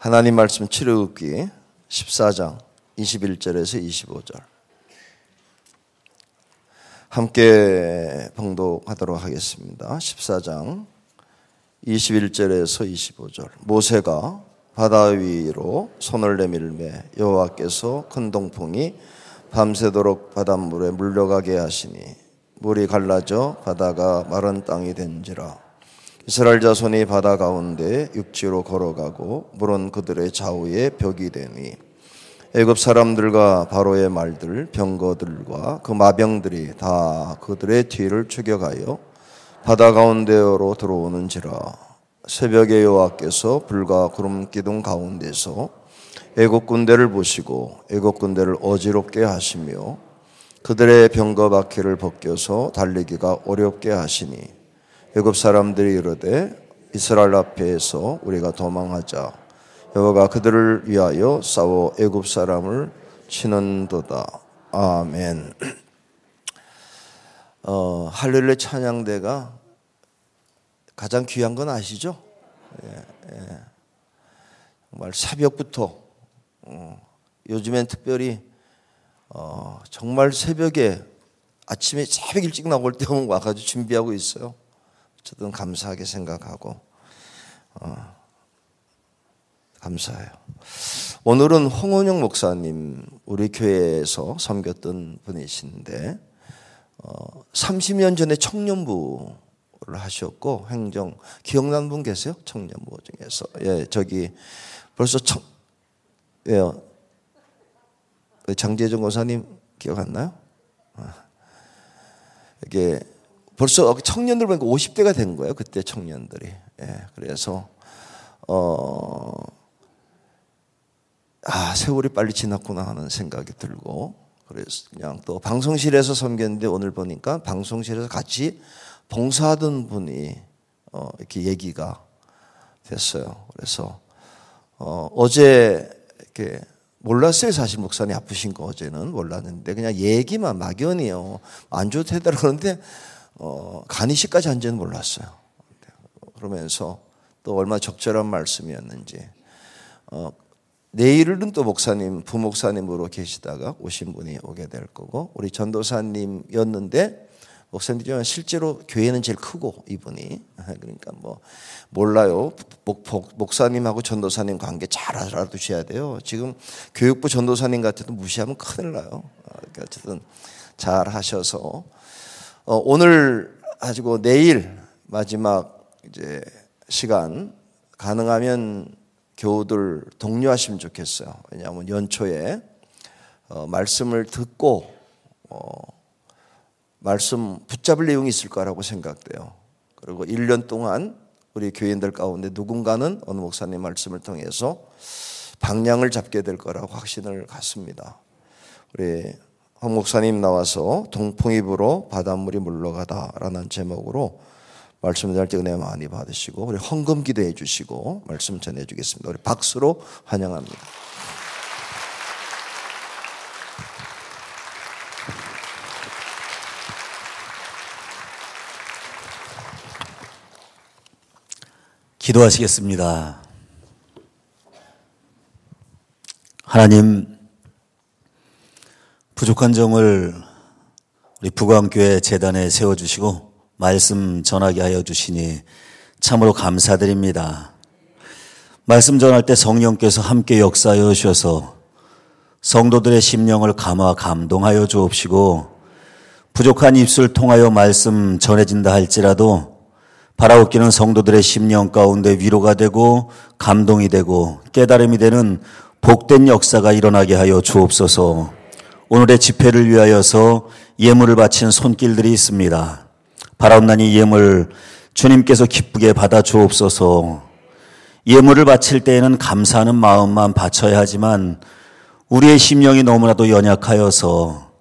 하나님 말씀 출애굽기 14장 21절에서 25절 함께 봉독하도록 하겠습니다. 14장 21절에서 25절. 모세가 바다 위로 손을 내밀매 여호와께서 큰 동풍이 밤새도록 바닷물에 물려가게 하시니 물이 갈라져 바다가 마른 땅이 된지라. 이스라엘 자손이 바다 가운데 육지로 걸어가고 물은 그들의 좌우에 벽이 되니 애굽 사람들과 바로의 말들 병거들과 그 마병들이 다 그들의 뒤를 추격하여 바다 가운데로 들어오는지라. 새벽에 여호와께서 불과 구름 기둥 가운데서 애굽 군대를 보시고 애굽 군대를 어지럽게 하시며 그들의 병거 바퀴를 벗겨서 달리기가 어렵게 하시니 애굽 사람들이 이르되 이스라엘 앞에서 우리가 도망하자. 여호와가 그들을 위하여 싸워 애굽 사람을 치는도다. 아멘. 할렐루야 찬양대가 가장 귀한 건 아시죠? 정말 새벽부터 요즘엔 특별히 정말 새벽에 아침에 새벽 일찍 나올 때 와가지고 준비하고 있어요. 저도 감사하게 생각하고 감사해요. 오늘은 홍원영 목사님 우리 교회에서 섬겼던 분이신데 30년 전에 청년부를 하셨고 행정 기억나는 분 계세요? 청년부 중에서 저기 벌써 장재정 권사님 기억 안 나요? 이게 벌써 청년들 보니까 50대가 된 거예요. 그때 청년들이. 그래서 세월이 빨리 지났구나 하는 생각이 들고, 그래서 그냥 또 방송실에서 섬겼는데 오늘 보니까 방송실에서 같이 봉사하던 분이 이렇게 얘기가 됐어요. 그래서 어제 이렇게 몰랐어요. 사실 목사님 아프신 거 어제는 몰랐는데 그냥 얘기만 막연히요. 안 좋대더라 그러는데 간이식까지 한지는 몰랐어요. 그러면서 또 얼마나 적절한 말씀이었는지. 내일은 또 목사님, 부목사님으로 계시다가 오신 분이 오게 될 거고, 우리 전도사님이었는데 목사님이지만 실제로 교회는 제일 크고 이분이, 그러니까 뭐 몰라요. 목사님하고 전도사님 관계 잘 알아두셔야 돼요. 지금 교육부 전도사님 같아도 무시하면 큰일 나요. 그러니까 어쨌든 잘 하셔서 오늘 가지고 내일 마지막 이제 시간 가능하면 교우들 독려하시면 좋겠어요. 왜냐하면 연초에 말씀을 듣고 말씀 붙잡을 내용이 있을 거라고 생각돼요. 그리고 1년 동안 우리 교인들 가운데 누군가는 어느 목사님 말씀을 통해서 방향을 잡게 될 거라고 확신을 갖습니다. 우리 황 목사님 나와서 동풍이 불어 바닷물이 물러가다라는 제목으로 말씀 전할 때 은혜 많이 받으시고 우리 헌금 기도해 주시고 말씀 전해 주겠습니다. 우리 박수로 환영합니다. 기도하시겠습니다. 하나님, 부족한 점을 우리 부광교회 재단에 세워주시고 말씀 전하게 하여 주시니 참으로 감사드립니다. 말씀 전할 때 성령께서 함께 역사하여 주셔서 성도들의 심령을 감화 감동하여 주옵시고, 부족한 입술 통하여 말씀 전해진다 할지라도 바라옵기는 성도들의 심령 가운데 위로가 되고 감동이 되고 깨달음이 되는 복된 역사가 일어나게 하여 주옵소서. 오늘의 집회를 위하여서 예물을 바친 손길들이 있습니다. 바라옵나니 예물 주님께서 기쁘게 받아 주옵소서. 예물을 바칠 때에는 감사하는 마음만 바쳐야 하지만 우리의 심령이 너무나도 연약하여서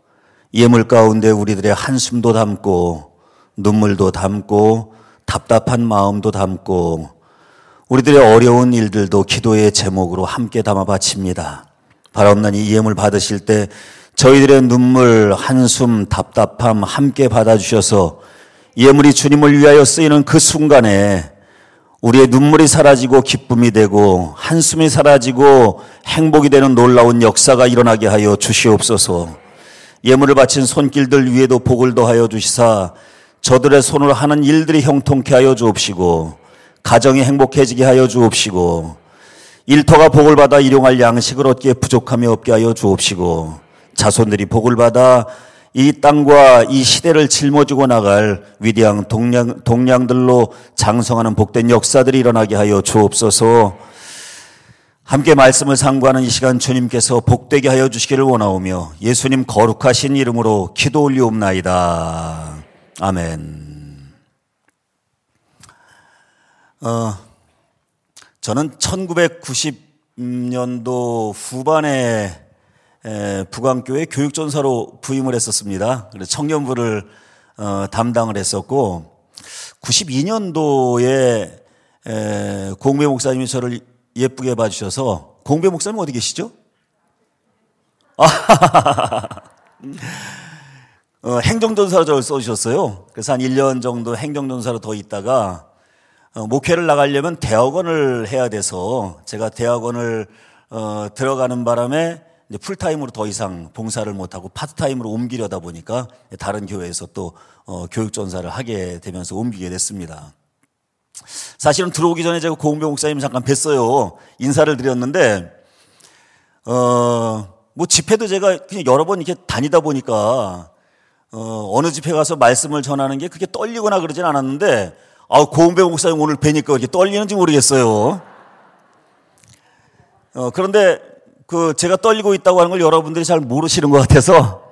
예물 가운데 우리들의 한숨도 담고 눈물도 담고 답답한 마음도 담고 우리들의 어려운 일들도 기도의 제목으로 함께 담아 바칩니다. 바라옵나니 이 예물 받으실 때 저희들의 눈물, 한숨, 답답함 함께 받아주셔서 예물이 주님을 위하여 쓰이는 그 순간에 우리의 눈물이 사라지고 기쁨이 되고 한숨이 사라지고 행복이 되는 놀라운 역사가 일어나게 하여 주시옵소서. 예물을 바친 손길들 위에도 복을 더하여 주시사 저들의 손으로 하는 일들이 형통케 하여 주옵시고 가정이 행복해지게 하여 주옵시고 일터가 복을 받아 일용할 양식을 얻기에 부족함이 없게 하여 주옵시고 자손들이 복을 받아 이 땅과 이 시대를 짊어지고 나갈 위대한 동량들로 장성하는 복된 역사들이 일어나게 하여 주옵소서. 함께 말씀을 상고하는 이 시간 주님께서 복되게 하여 주시기를 원하오며 예수님 거룩하신 이름으로 기도 올리옵나이다. 아멘. 저는 1990년도 후반에 북안교회 교육전사로 부임을 했었습니다. 그래서 청년부를 담당을 했었고 92년도에 공배 목사님이 저를 예쁘게 봐주셔서 공배 목사님 어디 계시죠? 행정전사로 저를 써주셨어요. 그래서 한 1년 정도 행정전사로 더 있다가 목회를 나가려면 대학원을 해야 돼서 제가 대학원을 들어가는 바람에 이제 풀타임으로 더 이상 봉사를 못하고 파트타임으로 옮기려다 보니까 다른 교회에서 또 교육전사를 하게 되면서 옮기게 됐습니다. 사실은 들어오기 전에 제가 고은배 목사님 잠깐 뵀어요. 인사를 드렸는데 뭐 집회도 제가 그냥 여러 번 이렇게 다니다 보니까 어느 집회 가서 말씀을 전하는 게 그게 떨리거나 그러진 않았는데 고은배 목사님 오늘 뵈니까 이렇게 떨리는지 모르겠어요. 그런데 제가 떨리고 있다고 하는 걸 여러분들이 잘 모르시는 것 같아서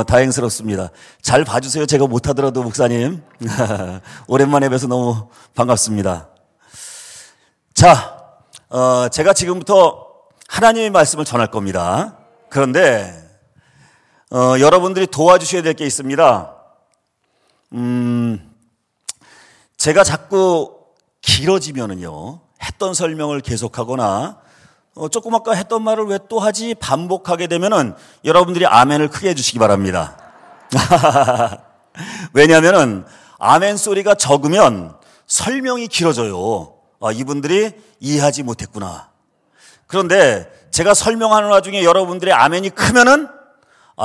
다행스럽습니다. 잘 봐주세요. 제가 못하더라도 목사님. 오랜만에 뵈서 너무 반갑습니다. 자, 제가 지금부터 하나님의 말씀을 전할 겁니다. 그런데 여러분들이 도와주셔야 될 게 있습니다. 제가 자꾸 길어지면은요, 했던 설명을 계속하거나 조금 아까 했던 말을 왜 또 하지? 반복하게 되면은 여러분들이 아멘을 크게 해주시기 바랍니다. 왜냐하면은 아멘 소리가 적으면 설명이 길어져요. 이분들이 이해하지 못했구나. 그런데 제가 설명하는 와중에 여러분들의 아멘이 크면은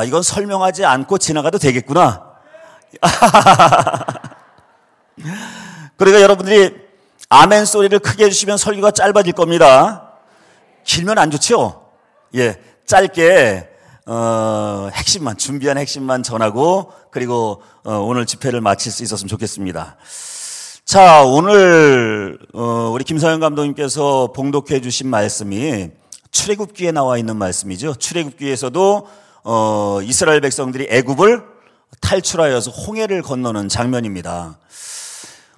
이건 설명하지 않고 지나가도 되겠구나. 그러니까 여러분들이 아멘 소리를 크게 해주시면 설교가 짧아질 겁니다. 길면 안 좋죠? 예, 짧게 핵심만, 준비한 핵심만 전하고 그리고 오늘 집회를 마칠 수 있었으면 좋겠습니다. 자, 오늘 우리 김성현 감독님께서 봉독해 주신 말씀이 출애굽기에 나와 있는 말씀이죠. 출애굽기에서도 이스라엘 백성들이 애굽을 탈출하여서 홍해를 건너는 장면입니다.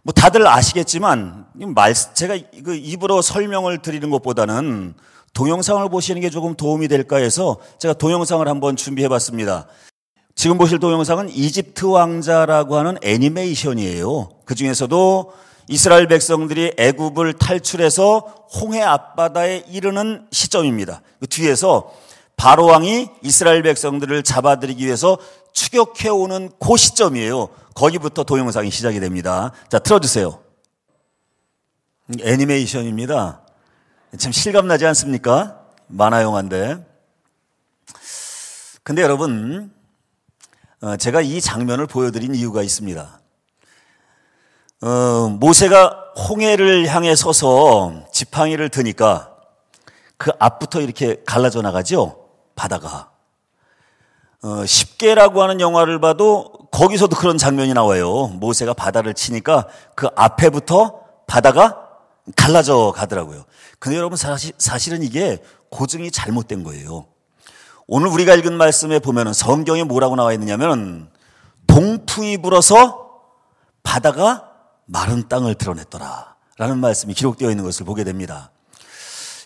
뭐 다들 아시겠지만 제가 그 입으로 설명을 드리는 것보다는 동영상을 보시는 게 조금 도움이 될까 해서 제가 동영상을 한번 준비해 봤습니다. 지금 보실 동영상은 이집트 왕자라고 하는 애니메이션이에요. 그 중에서도 이스라엘 백성들이 애굽을 탈출해서 홍해 앞바다에 이르는 시점입니다. 그 뒤에서 바로 왕이 이스라엘 백성들을 잡아들이기 위해서 추격해오는 그 시점이에요. 거기부터 동영상이 시작이 됩니다. 자, 틀어주세요. 애니메이션입니다. 참 실감나지 않습니까? 만화 영화인데. 근데 여러분, 제가 이 장면을 보여드린 이유가 있습니다. 모세가 홍해를 향해 서서 지팡이를 드니까 그 앞부터 이렇게 갈라져 나가죠? 바다가. 10개라고 하는 영화를 봐도 거기서도 그런 장면이 나와요. 모세가 바다를 치니까 그 앞에부터 바다가 갈라져 가더라고요. 근데 여러분 사실은 이게 고증이 잘못된 거예요. 오늘 우리가 읽은 말씀에 보면은 성경에 뭐라고 나와 있느냐면 동풍이 불어서 바다가 마른 땅을 드러냈더라 라는 말씀이 기록되어 있는 것을 보게 됩니다.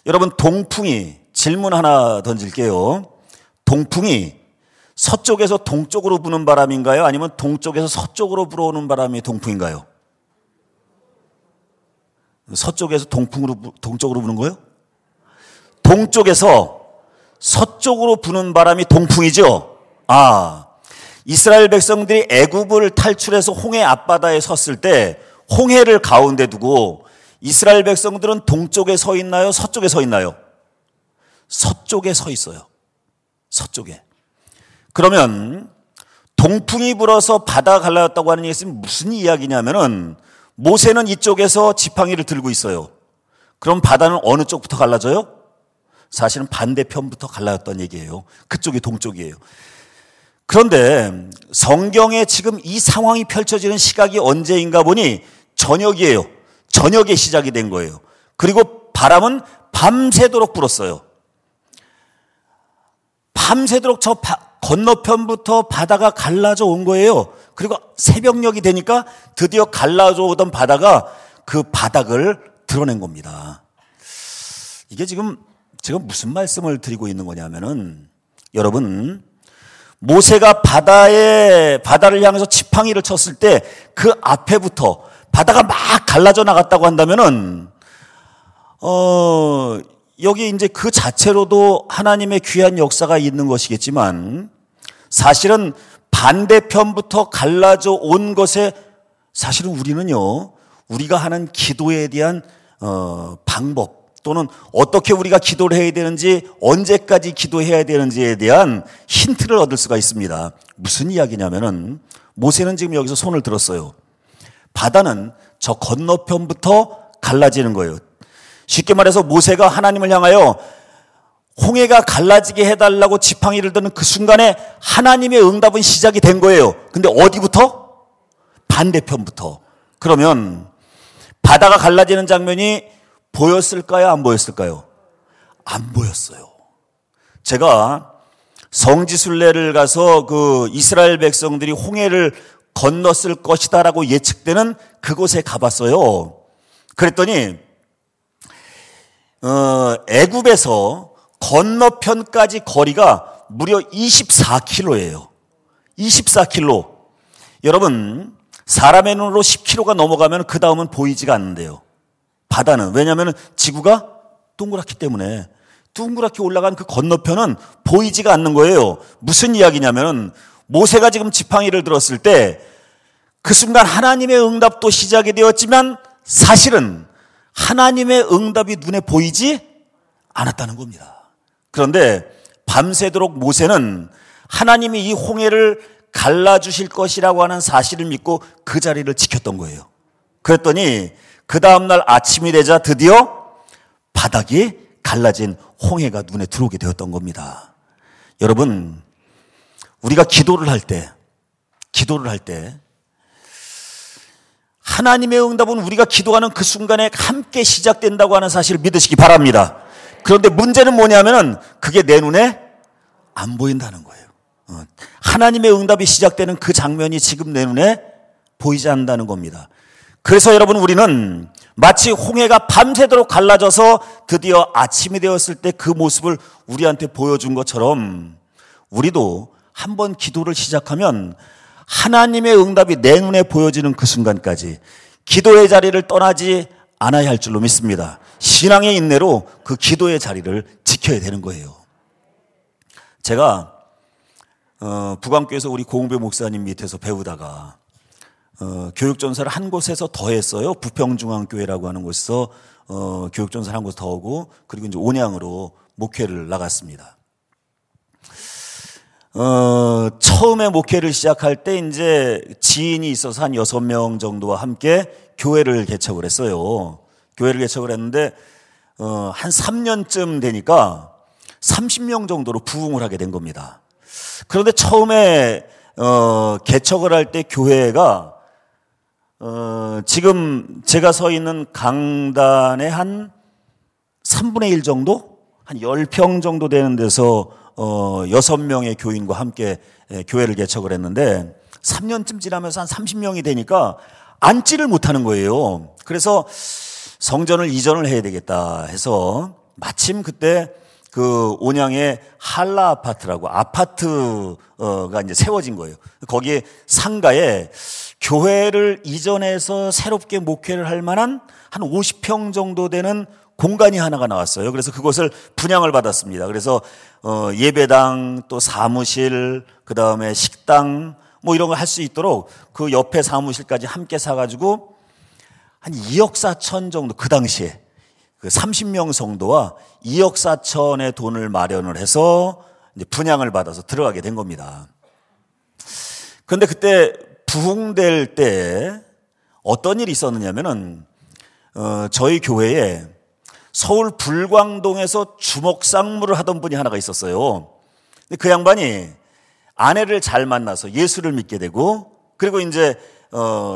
여러분 동풍이 질문 하나 던질게요. 동풍이 서쪽에서 동쪽으로 부는 바람인가요? 아니면 동쪽에서 서쪽으로 불어오는 바람이 동풍인가요? 서쪽에서 동쪽으로 부는 거예요? 동쪽에서 서쪽으로 부는 바람이 동풍이죠? 이스라엘 백성들이 애굽을 탈출해서 홍해 앞바다에 섰을 때 홍해를 가운데 두고 이스라엘 백성들은 동쪽에 서 있나요? 서쪽에 서 있나요? 서쪽에 서 있어요. 서쪽에. 그러면 동풍이 불어서 바다가 갈라졌다고 하는 얘기는 무슨 이야기냐면은 모세는 이쪽에서 지팡이를 들고 있어요. 그럼 바다는 어느 쪽부터 갈라져요? 사실은 반대편부터 갈라졌다는 얘기예요. 그쪽이 동쪽이에요. 그런데 성경에 지금 이 상황이 펼쳐지는 시각이 언제인가 보니 저녁이에요. 저녁에 시작이 된 거예요. 그리고 바람은 밤새도록 불었어요. 밤새도록 저 건너편부터 바다가 갈라져 온 거예요. 그리고 새벽녘이 되니까 드디어 갈라져 오던 바다가 그 바닥을 드러낸 겁니다. 이게 지금 제가 무슨 말씀을 드리고 있는 거냐면은 여러분, 모세가 바다를 향해서 지팡이를 쳤을 때 그 앞에부터 바다가 막 갈라져 나갔다고 한다면은 여기 이제 그 자체로도 하나님의 귀한 역사가 있는 것이겠지만 사실은 반대편부터 갈라져 온 것에 사실은 우리는요, 우리가 하는 기도에 대한 방법 또는 어떻게 우리가 기도를 해야 되는지, 언제까지 기도해야 되는지에 대한 힌트를 얻을 수가 있습니다. 무슨 이야기냐면은 모세는 지금 여기서 손을 들었어요. 바다는 저 건너편부터 갈라지는 거예요. 쉽게 말해서 모세가 하나님을 향하여 홍해가 갈라지게 해달라고 지팡이를 드는 그 순간에 하나님의 응답은 시작이 된 거예요. 근데 어디부터? 반대편부터. 그러면 바다가 갈라지는 장면이 보였을까요? 안 보였을까요? 안 보였어요. 제가 성지순례를 가서 그 이스라엘 백성들이 홍해를 건넜을 것이다라고 예측되는 그곳에 가봤어요. 그랬더니 애굽에서 건너편까지 거리가 무려 24km예요. 24km. 여러분, 사람의 눈으로 10km가 넘어가면 그 다음은 보이지가 않는데요. 바다는. 왜냐하면 지구가 동그랗기 때문에 둥그랗게 올라간 그 건너편은 보이지가 않는 거예요. 무슨 이야기냐면 모세가 지금 지팡이를 들었을 때 그 순간 하나님의 응답도 시작이 되었지만 사실은 하나님의 응답이 눈에 보이지 않았다는 겁니다. 그런데 밤새도록 모세는 하나님이 이 홍해를 갈라주실 것이라고 하는 사실을 믿고 그 자리를 지켰던 거예요. 그랬더니 그 다음날 아침이 되자 드디어 바닥이 갈라진 홍해가 눈에 들어오게 되었던 겁니다. 여러분, 우리가 기도를 할 때 하나님의 응답은 우리가 기도하는 그 순간에 함께 시작된다고 하는 사실을 믿으시기 바랍니다. 그런데 문제는 뭐냐면은 그게 내 눈에 안 보인다는 거예요. 하나님의 응답이 시작되는 그 장면이 지금 내 눈에 보이지 않는다는 겁니다. 그래서 여러분, 우리는 마치 홍해가 밤새도록 갈라져서 드디어 아침이 되었을 때 그 모습을 우리한테 보여준 것처럼 우리도 한번 기도를 시작하면 하나님의 응답이 내 눈에 보여지는 그 순간까지 기도의 자리를 떠나지 않아야 할 줄로 믿습니다. 신앙의 인내로 그 기도의 자리를 지켜야 되는 거예요. 제가 북안교에서 우리 고흥배 목사님 밑에서 배우다가 교육전사를 한 곳에서 더 했어요. 부평중앙교회라고 하는 곳에서 교육전사를 한 곳 더 하고, 그리고 이제 온양으로 목회를 나갔습니다. 처음에 목회를 시작할 때 이제 지인이 있어서 한 6명 정도와 함께 교회를 개척을 했어요. 교회를 개척을 했는데 한 3년쯤 되니까 30명 정도로 부흥을 하게 된 겁니다. 그런데 처음에 개척을 할 때 교회가 지금 제가 서 있는 강단의 한 3분의 1 정도? 한 10평 정도 되는 데서 6명의 교인과 함께 교회를 개척을 했는데 3년쯤 지나면서 한 30명이 되니까 앉지를 못하는 거예요. 그래서 성전을 이전을 해야 되겠다 해서 마침 그때 그 온양에 한라 아파트라고 아파트가 이제 세워진 거예요. 거기에 상가에 교회를 이전해서 새롭게 목회를 할 만한 한 50평 정도 되는 공간이 하나가 나왔어요. 그래서 그것을 분양을 받았습니다. 그래서 예배당, 또 사무실, 그 다음에 식당 뭐 이런 걸 할 수 있도록 그 옆에 사무실까지 함께 사가지고 한 2억 4천 정도, 그 당시에 그 30명 성도와 2억 4천의 돈을 마련을 해서 이제 분양을 받아서 들어가게 된 겁니다. 그런데 그때 부흥될 때 어떤 일이 있었느냐면은 저희 교회에 서울 불광동에서 주목상무를 하던 분이 하나가 있었어요. 근데 그 양반이 아내를 잘 만나서 예수를 믿게 되고, 그리고 이제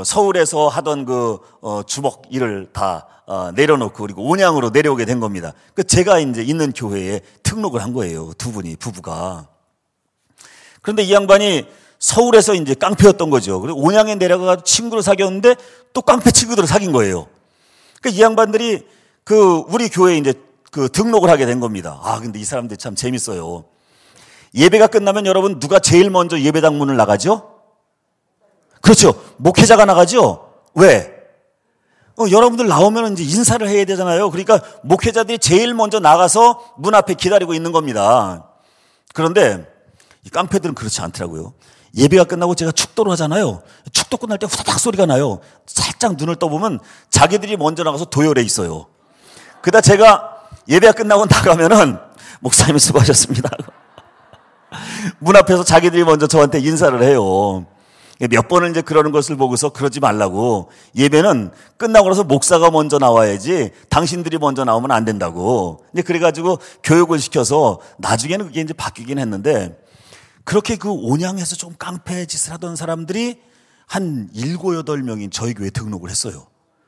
서울에서 하던 그 주목 일을 다 내려놓고 그리고 온양으로 내려오게 된 겁니다. 그 제가 이제 있는 교회에 등록을 한 거예요. 두 분이, 부부가. 그런데 이 양반이 서울에서 이제 깡패였던 거죠. 그리고 온양에 내려가서 친구를 사귀었는데 또 깡패 친구들을 사귄 거예요. 그러니까 이 양반들이 우리 교회에 이제 등록을 하게 된 겁니다. 근데 이 사람들이 참 재밌어요. 예배가 끝나면 여러분 누가 제일 먼저 예배당 문을 나가죠? 그렇죠. 목회자가 나가죠? 왜? 여러분들 나오면 이제 인사를 해야 되잖아요. 그러니까 목회자들이 제일 먼저 나가서 문 앞에 기다리고 있는 겁니다. 그런데 이 깡패들은 그렇지 않더라고요. 예배가 끝나고 제가 축도를 하잖아요. 축도 끝날 때 후다닥 소리가 나요. 살짝 눈을 떠보면 자기들이 먼저 나가서 도열해 있어요. 그러다 제가 예배가 끝나고 나가면은 목사님 수고하셨습니다. 문 앞에서 자기들이 먼저 저한테 인사를 해요. 몇 번을 이제 그러는 것을 보고서 그러지 말라고, 예배는 끝나고 나서 목사가 먼저 나와야지 당신들이 먼저 나오면 안 된다고. 이제 그래가지고 교육을 시켜서 나중에는 그게 이제 바뀌긴 했는데, 그렇게 그 온양에서 좀 깡패 짓을 하던 사람들이 한 7, 8명이 저희 교회에 등록을 했어요.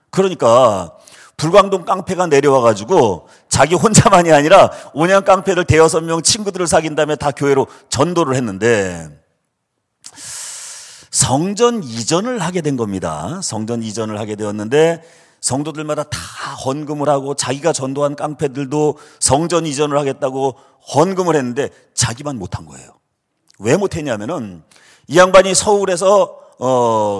그러니까 불광동 깡패가 내려와가지고 자기 혼자만이 아니라 온양 깡패들 5-6명 친구들을 사귄 다음에 다 교회로 전도를 했는데, 성전 이전을 하게 된 겁니다. 성전 이전을 하게 되었는데 성도들마다 다 헌금을 하고, 자기가 전도한 깡패들도 성전 이전을 하겠다고 헌금을 했는데 자기만 못한 거예요. 왜 못했냐면은 이 양반이 서울에서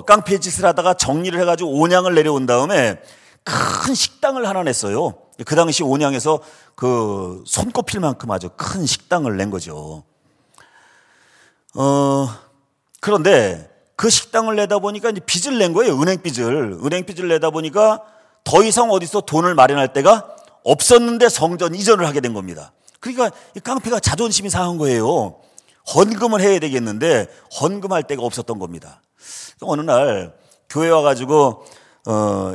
깡패 짓을 하다가 정리를 해가지고 온양을 내려온 다음에 큰 식당을 하나 냈어요. 그 당시 온양에서 그 손꼽힐 만큼 아주 큰 식당을 낸 거죠. 그런데 그 식당을 내다 보니까 이제 빚을 낸 거예요. 은행빚을 내다 보니까 더 이상 어디서 돈을 마련할 데가 없었는데 성전 이전을 하게 된 겁니다. 그러니까 이 깡패가 자존심이 상한 거예요. 헌금을 해야 되겠는데 헌금할 데가 없었던 겁니다. 어느 날 교회 와가지고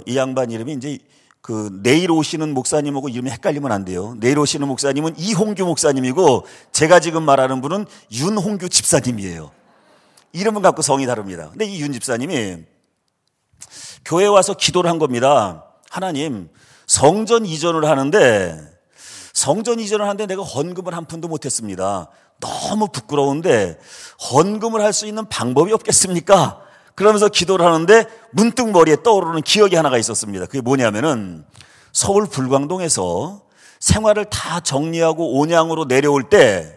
이 양반 이름이 이제 내일 오시는 목사님하고 이름이 헷갈리면 안 돼요. 내일 오시는 목사님은 이홍규 목사님이고 제가 지금 말하는 분은 윤홍규 집사님이에요. 이름은 갖고 성이 다릅니다. 근데 이 윤 집사님이 교회에 와서 기도를 한 겁니다. 하나님, 성전 이전을 하는데 내가 헌금을 한 푼도 못했습니다. 너무 부끄러운데 헌금을 할 수 있는 방법이 없겠습니까? 그러면서 기도를 하는데 문득 머리에 떠오르는 기억이 하나가 있었습니다. 그게 뭐냐면은 서울 불광동에서 생활을 다 정리하고 온양으로 내려올 때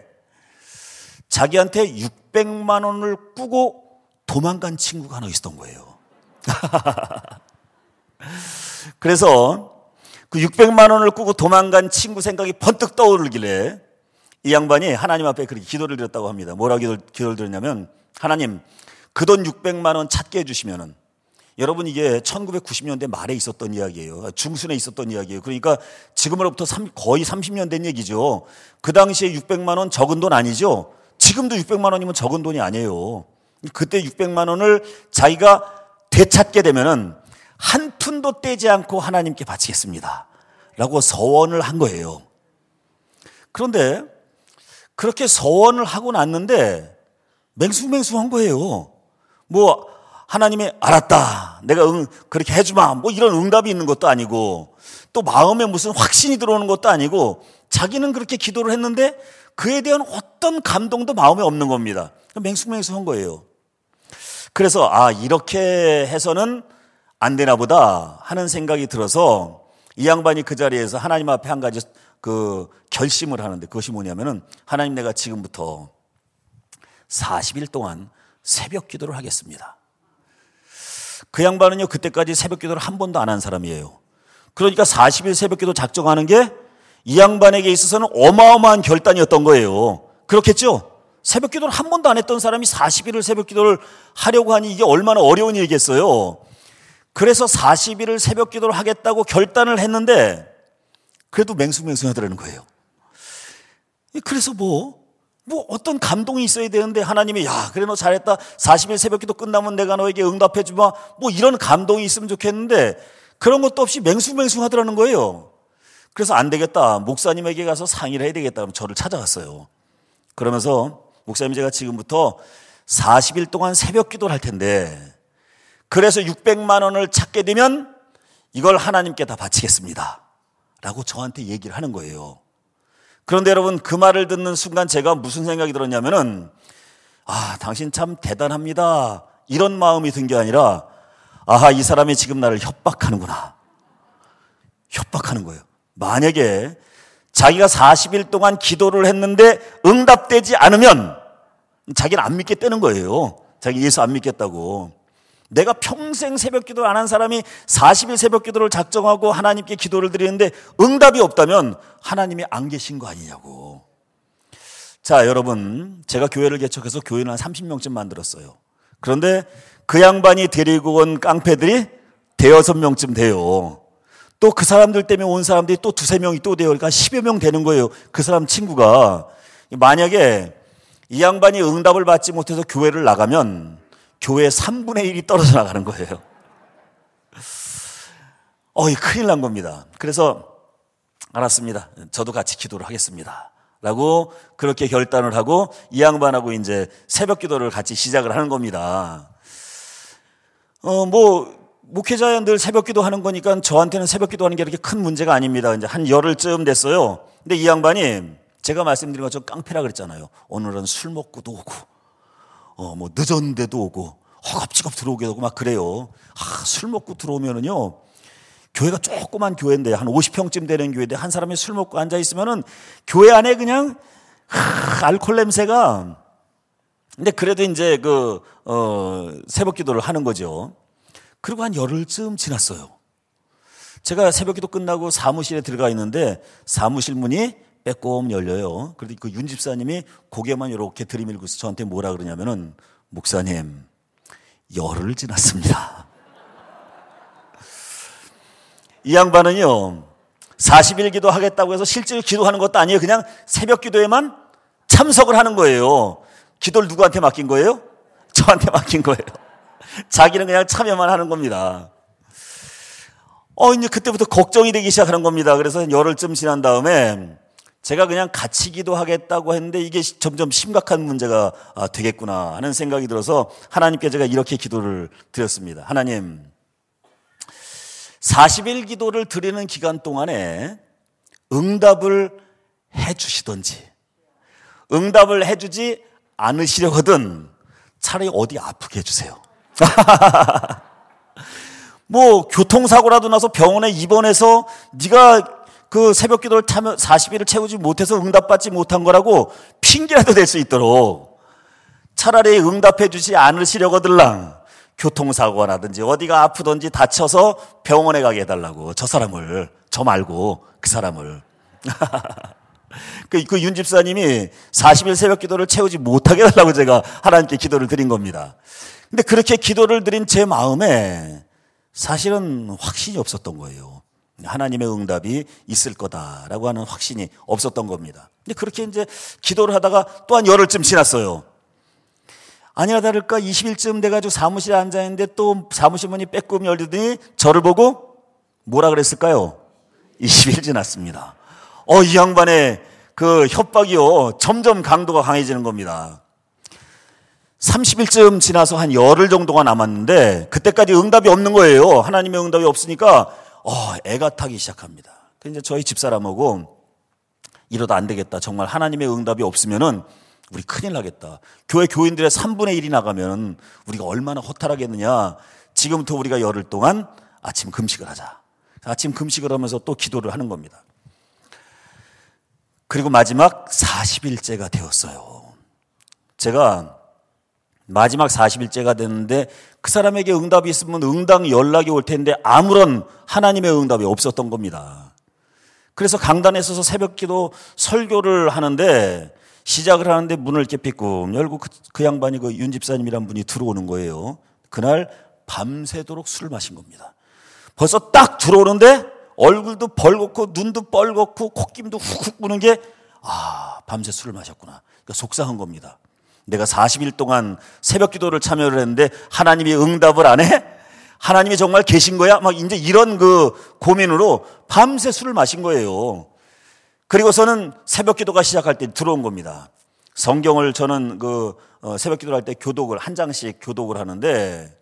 자기한테 600만 원을 꾸고 도망간 친구가 하나 있었던 거예요. 그래서 그 600만 원을 꾸고 도망간 친구 생각이 번뜩 떠오르길래 이 양반이 하나님 앞에 그렇게 기도를 드렸다고 합니다. 뭐라고 기도를 드렸냐면, 하나님, 그 돈 600만 원 찾게 해주시면은, 여러분 이게 1990년대 말에 있었던 이야기예요. 중순에 있었던 이야기예요. 그러니까 지금으로부터 거의 30년 된 얘기죠. 그 당시에 600만 원 적은 돈 아니죠. 지금도 600만 원이면 적은 돈이 아니에요. 그때 600만 원을 자기가 되찾게 되면은 한 푼도 떼지 않고 하나님께 바치겠습니다 라고 서원을 한 거예요. 그런데 그렇게 서원을 하고 났는데 맹숭맹숭한 거예요. 뭐 하나님이 알았다, 내가 그렇게 해주마, 뭐 이런 응답이 있는 것도 아니고, 또 마음에 무슨 확신이 들어오는 것도 아니고, 자기는 그렇게 기도를 했는데 그에 대한 어떤 감동도 마음에 없는 겁니다. 맹숭맹숭한 거예요. 그래서 이렇게 해서는 안 되나 보다 하는 생각이 들어서 이 양반이 그 자리에서 하나님 앞에 한 가지 결심을 하는데, 그것이 뭐냐면은, 하나님, 내가 지금부터 40일 동안 새벽 기도를 하겠습니다. 그 양반은요, 그때까지 새벽 기도를 한 번도 안 한 사람이에요. 그러니까 40일 새벽 기도 작정하는 게 이 양반에게 있어서는 어마어마한 결단이었던 거예요. 그렇겠죠? 새벽 기도를 한 번도 안 했던 사람이 40일을 새벽 기도를 하려고 하니 이게 얼마나 어려운 일이겠어요. 그래서 40일을 새벽 기도를 하겠다고 결단을 했는데 그래도 맹숭맹숭하더라는 거예요. 그래서 어떤 감동이 있어야 되는데 하나님이 야 그래 너 잘했다 40일 새벽 기도 끝나면 내가 너에게 응답해 주마 이런 감동이 있으면 좋겠는데 그런 것도 없이 맹숭맹숭하더라는 거예요. 그래서 안 되겠다 목사님에게 가서 상의를 해야 되겠다 그럼 저를 찾아갔어요. 그러면서 목사님 제가 지금부터 40일 동안 새벽 기도를 할 텐데 그래서 600만 원을 찾게 되면 이걸 하나님께 다 바치겠습니다 라고 저한테 얘기를 하는 거예요. 그런데 여러분 그 말을 듣는 순간 제가 무슨 생각이 들었냐면은 당신 참 대단합니다 이런 마음이 든 게 아니라 이 사람이 지금 나를 협박하는구나. 협박하는 거예요. 만약에 자기가 40일 동안 기도를 했는데 응답되지 않으면 자기는 안 믿겠다는 거예요. 자기 예수 안 믿겠다고. 내가 평생 새벽 기도를 안 한 사람이 40일 새벽 기도를 작정하고 하나님께 기도를 드리는데 응답이 없다면 하나님이 안 계신 거 아니냐고. 자, 여러분, 제가 교회를 개척해서 교회는 한 30명쯤 만들었어요. 그런데 그 양반이 데리고 온 깡패들이 대여섯 명쯤 돼요. 또 그 사람들 때문에 온 사람들이 또 두세 명이 또 돼요. 그러니까 10여 명 되는 거예요. 그 사람 친구가. 만약에 이 양반이 응답을 받지 못해서 교회를 나가면 교회의 3분의 1이 떨어져 나가는 거예요. 큰일 난 겁니다. 그래서 알았습니다. 저도 같이 기도를 하겠습니다. 라고 그렇게 결단을 하고 이 양반하고 이제 새벽 기도를 같이 시작을 하는 겁니다. 목회자야 늘 새벽 기도 하는 거니까 저한테는 새벽 기도 하는 게 그렇게 큰 문제가 아닙니다. 이제 한 열흘쯤 됐어요. 근데 이 양반이 제가 말씀드린 것처럼 깡패라 그랬잖아요. 오늘은 술 먹고도 오고 늦었는데도 오고 허겁지겁 들어오기도 하고 막 그래요. 술 먹고 들어오면은요 교회가 조그만 교회인데 한 50평쯤 되는 교회인데 한 사람이 술 먹고 앉아 있으면은 교회 안에 그냥 알코올 냄새가. 근데 그래도 이제 새벽 기도를 하는 거죠. 그리고 한 열흘쯤 지났어요. 제가 새벽 기도 끝나고 사무실에 들어가 있는데 사무실 문이 빼꼼 열려요. 그런데 그 윤 집사님이 고개만 이렇게 들이밀고서 저한테 뭐라 그러냐면은 목사님 열흘 지났습니다. 이 양반은요 40일 기도하겠다고 해서 실제로 기도하는 것도 아니에요. 그냥 새벽 기도에만 참석을 하는 거예요. 기도를 누구한테 맡긴 거예요? 저한테 맡긴 거예요. 자기는 그냥 참여만 하는 겁니다. 이제 그때부터 걱정이 되기 시작하는 겁니다. 그래서 열흘쯤 지난 다음에 제가 그냥 같이 기도하겠다고 했는데 이게 점점 심각한 문제가 되겠구나 하는 생각이 들어서 하나님께 제가 이렇게 기도를 드렸습니다. 하나님, 40일 기도를 드리는 기간 동안에 응답을 해 주시든지 응답을 해 주지 않으시려거든 차라리 어디 아프게 해주세요. 교통사고라도 나서 병원에 입원해서 네가 그 새벽 기도를 타면 40일을 채우지 못해서 응답받지 못한 거라고 핑계라도 될 수 있도록 차라리 응답해 주지 않으시려거들랑 교통사고가 나든지 어디가 아프든지 다쳐서 병원에 가게 해달라고. 저 사람을, 저 말고 그 사람을. 그 윤 집사님이 40일 새벽 기도를 채우지 못하게 해달라고 제가 하나님께 기도를 드린 겁니다. 근데 그렇게 기도를 드린 제 마음에 사실은 확신이 없었던 거예요. 하나님의 응답이 있을 거다라고 하는 확신이 없었던 겁니다. 근데 그렇게 이제 기도를 하다가 또 한 열흘쯤 지났어요. 아니나 다를까 20일쯤 돼가지고 사무실에 앉아있는데 또 사무실 문이 빼꼼 열리더니 저를 보고 뭐라 그랬을까요? 20일 지났습니다. 이 양반의 그 협박이요 점점 강도가 강해지는 겁니다. 30일쯤 지나서 한 열흘 정도가 남았는데 그때까지 응답이 없는 거예요. 하나님의 응답이 없으니까 애가 타기 시작합니다. 이제 저희 집사람하고 이러다 안 되겠다. 정말 하나님의 응답이 없으면은 우리 큰일 나겠다. 교회 교인들의 3분의 1이 나가면 우리가 얼마나 허탈하겠느냐. 지금부터 우리가 열흘 동안 아침 금식을 하자. 아침 금식을 하면서 또 기도를 하는 겁니다. 그리고 마지막 40일째가 되었어요. 제가 마지막 40일째가 됐는데 그 사람에게 응답이 있으면 응당 연락이 올 텐데 아무런 하나님의 응답이 없었던 겁니다. 그래서 강단에 서서 새벽 기도 설교를 하는데 시작을 하는데 문을 이렇게 삐끔 열고 그 양반이 그 윤 집사님이란 분이 들어오는 거예요. 그날 밤새도록 술을 마신 겁니다. 벌써 딱 들어오는데 얼굴도 벌겋고 눈도 뻘겋고 콧김도 훅훅 부는 게 밤새 술을 마셨구나. 그러니까 속상한 겁니다. 내가 40일 동안 새벽 기도를 참여를 했는데 하나님이 응답을 안 해? 하나님이 정말 계신 거야? 막 이제 이런 그 고민으로 밤새 술을 마신 거예요. 그리고서는 새벽 기도가 시작할 때 들어온 겁니다. 성경을 저는 새벽 기도를 할 때 교독을 한 장씩 교독을 하는데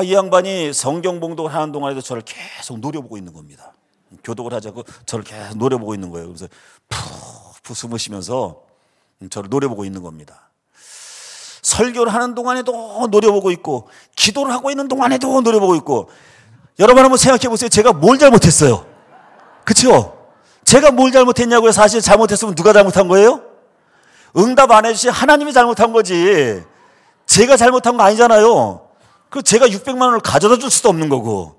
이 양반이 성경 봉독을 하는 동안에도 저를 계속 노려보고 있는 겁니다. 교독을 하자고 저를 계속 노려보고 있는 거예요. 그래서 푹 숨으시면서 저를 노려보고 있는 겁니다. 설교를 하는 동안에도 노려보고 있고 기도를 하고 있는 동안에도 노려보고 있고. 여러분 한번 생각해 보세요. 제가 뭘 잘못했어요? 그렇죠? 제가 뭘 잘못했냐고요? 사실 잘못했으면 누가 잘못한 거예요? 응답 안 해주신 하나님이 잘못한 거지 제가 잘못한 거 아니잖아요. 그 제가 600만 원을 가져다 줄 수도 없는 거고.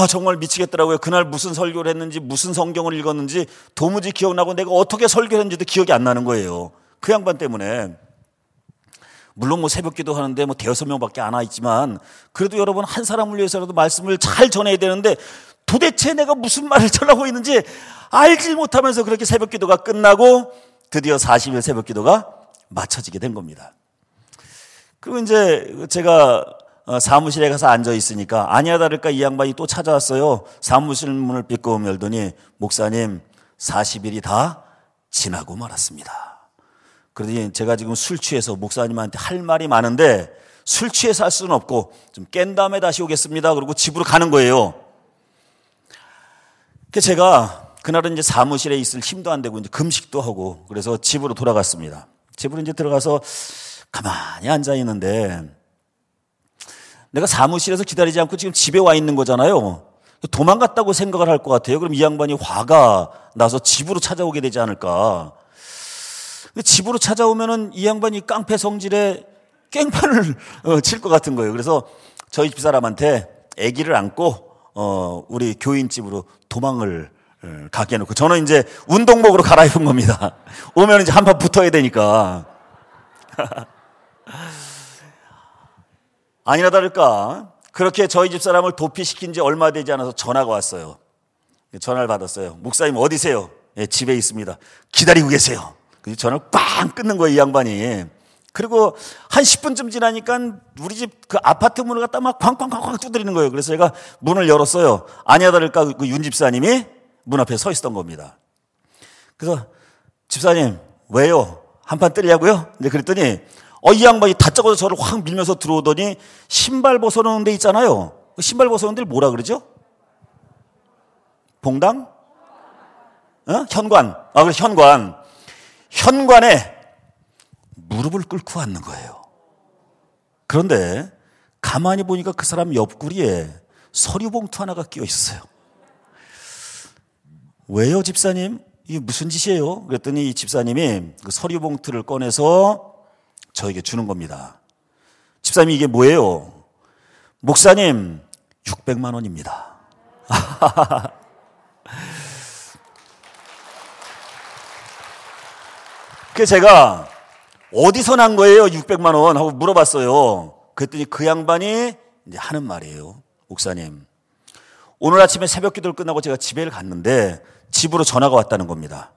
정말 미치겠더라고요. 그날 무슨 설교를 했는지 무슨 성경을 읽었는지 도무지 기억나고 내가 어떻게 설교를 했는지도 기억이 안 나는 거예요. 그 양반 때문에. 물론 새벽 기도 하는데 대여섯 명밖에 안 와 있지만 그래도 여러분 한 사람을 위해서라도 말씀을 잘 전해야 되는데 도대체 내가 무슨 말을 전하고 있는지 알지 못하면서 그렇게 새벽 기도가 끝나고 드디어 40일 새벽 기도가 마쳐지게 된 겁니다. 그리고 이제 제가 사무실에 가서 앉아 있으니까 아니야 다를까 이 양반이 또 찾아왔어요. 사무실 문을 삐끔 열더니 목사님 40일이 다 지나고 말았습니다. 그러더니 제가 지금 술 취해서 목사님한테 할 말이 많은데 술 취해서 할 수는 없고 좀 깬 다음에 다시 오겠습니다. 그러고 집으로 가는 거예요. 그래서 제가 그날은 이제 사무실에 있을 힘도 안 되고 이제 금식도 하고 그래서 집으로 돌아갔습니다. 집으로 이제 들어가서 가만히 앉아 있는데 내가 사무실에서 기다리지 않고 지금 집에 와 있는 거잖아요. 도망갔다고 생각을 할 것 같아요. 그럼 이 양반이 화가 나서 집으로 찾아오게 되지 않을까. 집으로 찾아오면은 이 양반이 깡패 성질에 깽판을 칠 것 같은 거예요. 그래서 저희 집사람한테 아기를 안고 우리 교인 집으로 도망을 가게 해놓고 저는 이제 운동복으로 갈아입은 겁니다. 오면 이제 한판 붙어야 되니까. 아니나 다를까 그렇게 저희 집사람을 도피시킨 지 얼마 되지 않아서 전화가 왔어요. 전화를 받았어요. 목사님 어디세요? 집에 있습니다. 기다리고 계세요. 그래서 전화를 꽝 끊는 거예요, 이 양반이. 그리고 한 10분쯤 지나니까 우리 집 그 아파트 문을 갖다 막 쾅쾅쾅쾅 두드리는 거예요. 그래서 제가 문을 열었어요. 아니야 다를까 그 윤 집사님이 문 앞에 서 있었던 겁니다. 그래서 집사님 왜요? 한판 뜨려고요? 근데 그랬더니 이 양반이 다짜고짜 저를 확 밀면서 들어오더니 신발 벗어놓는 데 있잖아요. 신발 벗어놓는 데를 뭐라 그러죠? 봉당? 현관. 그래 현관. 현관에 무릎을 꿇고 앉는 거예요. 그런데 가만히 보니까 그 사람 옆구리에 서류 봉투 하나가 끼어 있었어요. 왜요, 집사님? 이게 무슨 짓이에요? 그랬더니 이 집사님이 그 서류 봉투를 꺼내서 저에게 주는 겁니다. 집사님 이게 뭐예요? 목사님 600만 원입니다. 그래서 제가 어디서 난 거예요? 600만 원 하고 물어봤어요. 그랬더니 그 양반이 이제 하는 말이에요. 목사님 오늘 아침에 새벽 기도를 끝나고 제가 집에 갔는데 집으로 전화가 왔다는 겁니다.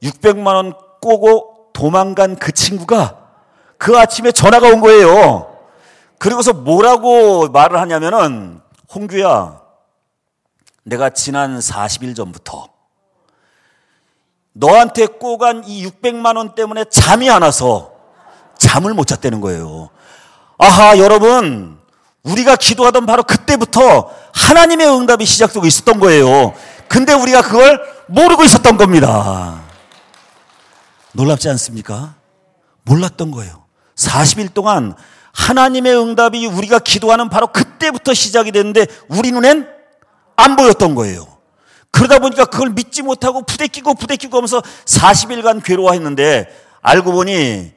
600만 원 꼬고 도망간 그 친구가 그 아침에 전화가 온 거예요. 그리고서 뭐라고 말을 하냐면은 홍규야 내가 지난 40일 전부터 너한테 꼬간 이 600만 원 때문에 잠이 안 와서 잠을 못 잤다는 거예요. 여러분 우리가 기도하던 바로 그때부터 하나님의 응답이 시작되고 있었던 거예요. 근데 우리가 그걸 모르고 있었던 겁니다. 놀랍지 않습니까? 몰랐던 거예요. 40일 동안 하나님의 응답이 우리가 기도하는 바로 그때부터 시작이 됐는데 우리 눈엔 안 보였던 거예요. 그러다 보니까 그걸 믿지 못하고 부대끼고 하면서 40일간 괴로워했는데 알고 보니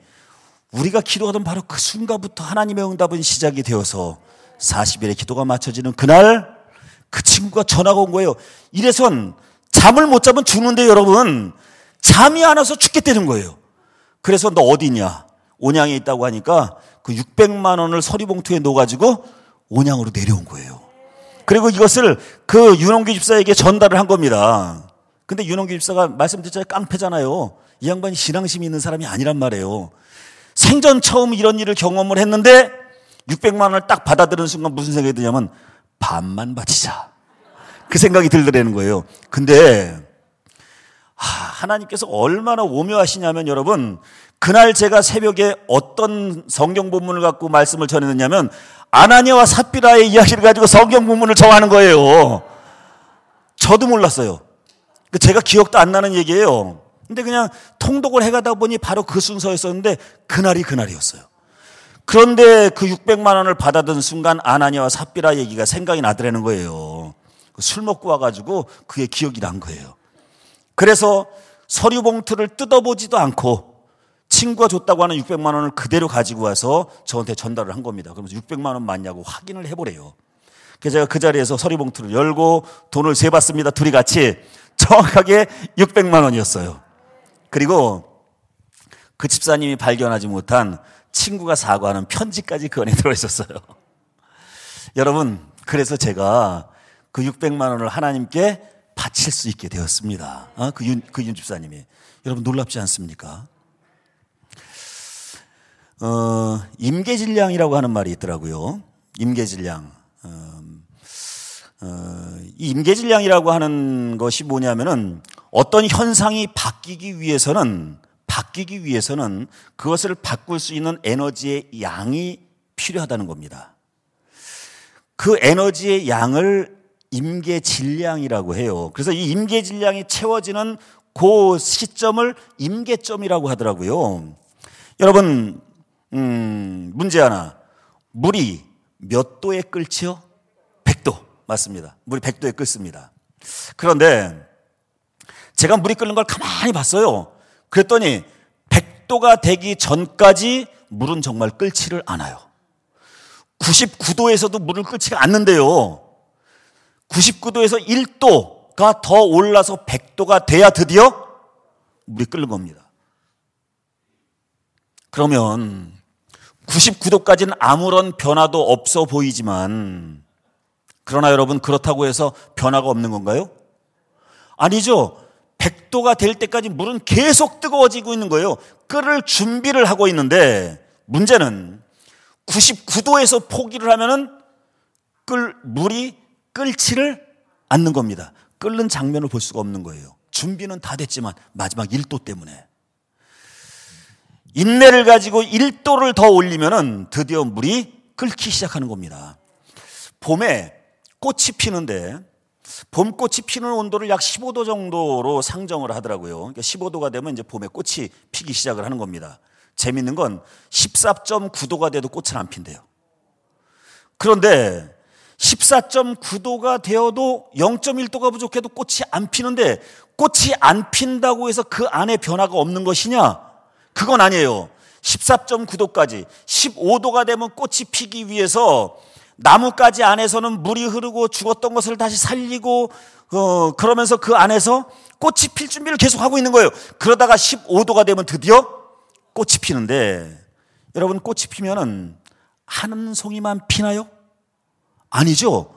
우리가 기도하던 바로 그 순간부터 하나님의 응답은 시작이 되어서 40일의 기도가 맞춰지는 그날 그 친구가 전화가 온 거예요. 이래선 잠을 못 자면 죽는데 여러분 잠이 안 와서 죽겠다는 거예요. 그래서 너 어디냐? 온양에 있다고 하니까 그 600만 원을 서리봉투에 넣어가지고 온양으로 내려온 거예요. 그리고 이것을 그 윤홍기 집사에게 전달을 한 겁니다. 근데 윤홍기 집사가 말씀드렸잖아요. 깡패잖아요. 이 양반이 신앙심이 있는 사람이 아니란 말이에요. 생전 처음 이런 일을 경험을 했는데 600만 원을 딱 받아들이는 순간 무슨 생각이 드냐면 반만 바치자. 그 생각이 들더라는 거예요. 근데 하나님께서 얼마나 오묘하시냐면 여러분, 그날 제가 새벽에 어떤 성경 본문을 갖고 말씀을 전했느냐면 아나니아와 삽비라의 이야기를 가지고 성경 본문을 정하는 거예요. 저도 몰랐어요. 제가 기억도 안 나는 얘기예요. 근데 그냥 통독을 해가다 보니 바로 그 순서였었는데 그날이 그날이었어요. 그런데 그 600만 원을 받아든 순간 아나니아와 삽비라 얘기가 생각이 나더라는 거예요. 술 먹고 와가지고 그게 기억이 난 거예요. 그래서 서류 봉투를 뜯어보지도 않고 친구가 줬다고 하는 600만 원을 그대로 가지고 와서 저한테 전달을 한 겁니다. 그러면서 600만 원 맞냐고 확인을 해보래요. 그래서 제가 그 자리에서 서류 봉투를 열고 돈을 세봤습니다. 둘이 같이 정확하게 600만 원이었어요. 그리고 그 집사님이 발견하지 못한 친구가 사과하는 편지까지 그 안에 들어있었어요. 여러분, 그래서 제가 그 600만 원을 하나님께 바칠 수 있게 되었습니다. 그 윤 집사님이. 여러분 놀랍지 않습니까? 임계질량이라고 하는 말이 있더라고요. 임계질량. 이 임계질량이라고 하는 것이 뭐냐면은 어떤 현상이 바뀌기 위해서는 그것을 바꿀 수 있는 에너지의 양이 필요하다는 겁니다. 그 에너지의 양을 임계질량이라고 해요. 그래서 이 임계질량이 채워지는 그 시점을 임계점이라고 하더라고요. 여러분, 문제 하나. 물이 몇 도에 끓지요? 100도. 맞습니다. 물이 100도에 끓습니다. 그런데 제가 물이 끓는 걸 가만히 봤어요. 그랬더니 100도가 되기 전까지 물은 정말 끓지를 않아요. 99도에서도 물을 끓지가 않는데요. 99도에서 1도가 더 올라서 100도가 돼야 드디어 물이 끓는 겁니다. 그러면 99도까지는 아무런 변화도 없어 보이지만, 그러나 여러분, 그렇다고 해서 변화가 없는 건가요? 아니죠. 100도가 될 때까지 물은 계속 뜨거워지고 있는 거예요. 끓을 준비를 하고 있는데, 문제는 99도에서 포기를 하면은 물이 끓지를 않는 겁니다. 끓는 장면을 볼 수가 없는 거예요. 준비는 다 됐지만 마지막 1도 때문에. 인내를 가지고 1도를 더 올리면은 드디어 물이 끓기 시작하는 겁니다. 봄에 꽃이 피는데 봄꽃이 피는 온도를 약 15도 정도로 상정을 하더라고요. 그러니까 15도가 되면 이제 봄에 꽃이 피기 시작을 하는 겁니다. 재밌는 건 14.9도가 돼도 꽃은 안 핀대요. 그런데 14.9도가 되어도 0.1도가 부족해도 꽃이 안 피는데, 꽃이 안 핀다고 해서 그 안에 변화가 없는 것이냐? 그건 아니에요. 14.9도까지 15도가 되면 꽃이 피기 위해서 나뭇가지 안에서는 물이 흐르고 죽었던 것을 다시 살리고 그러면서 그 안에서 꽃이 필 준비를 계속하고 있는 거예요. 그러다가 15도가 되면 드디어 꽃이 피는데, 여러분, 꽃이 피면은 한 송이만 피나요? 아니죠.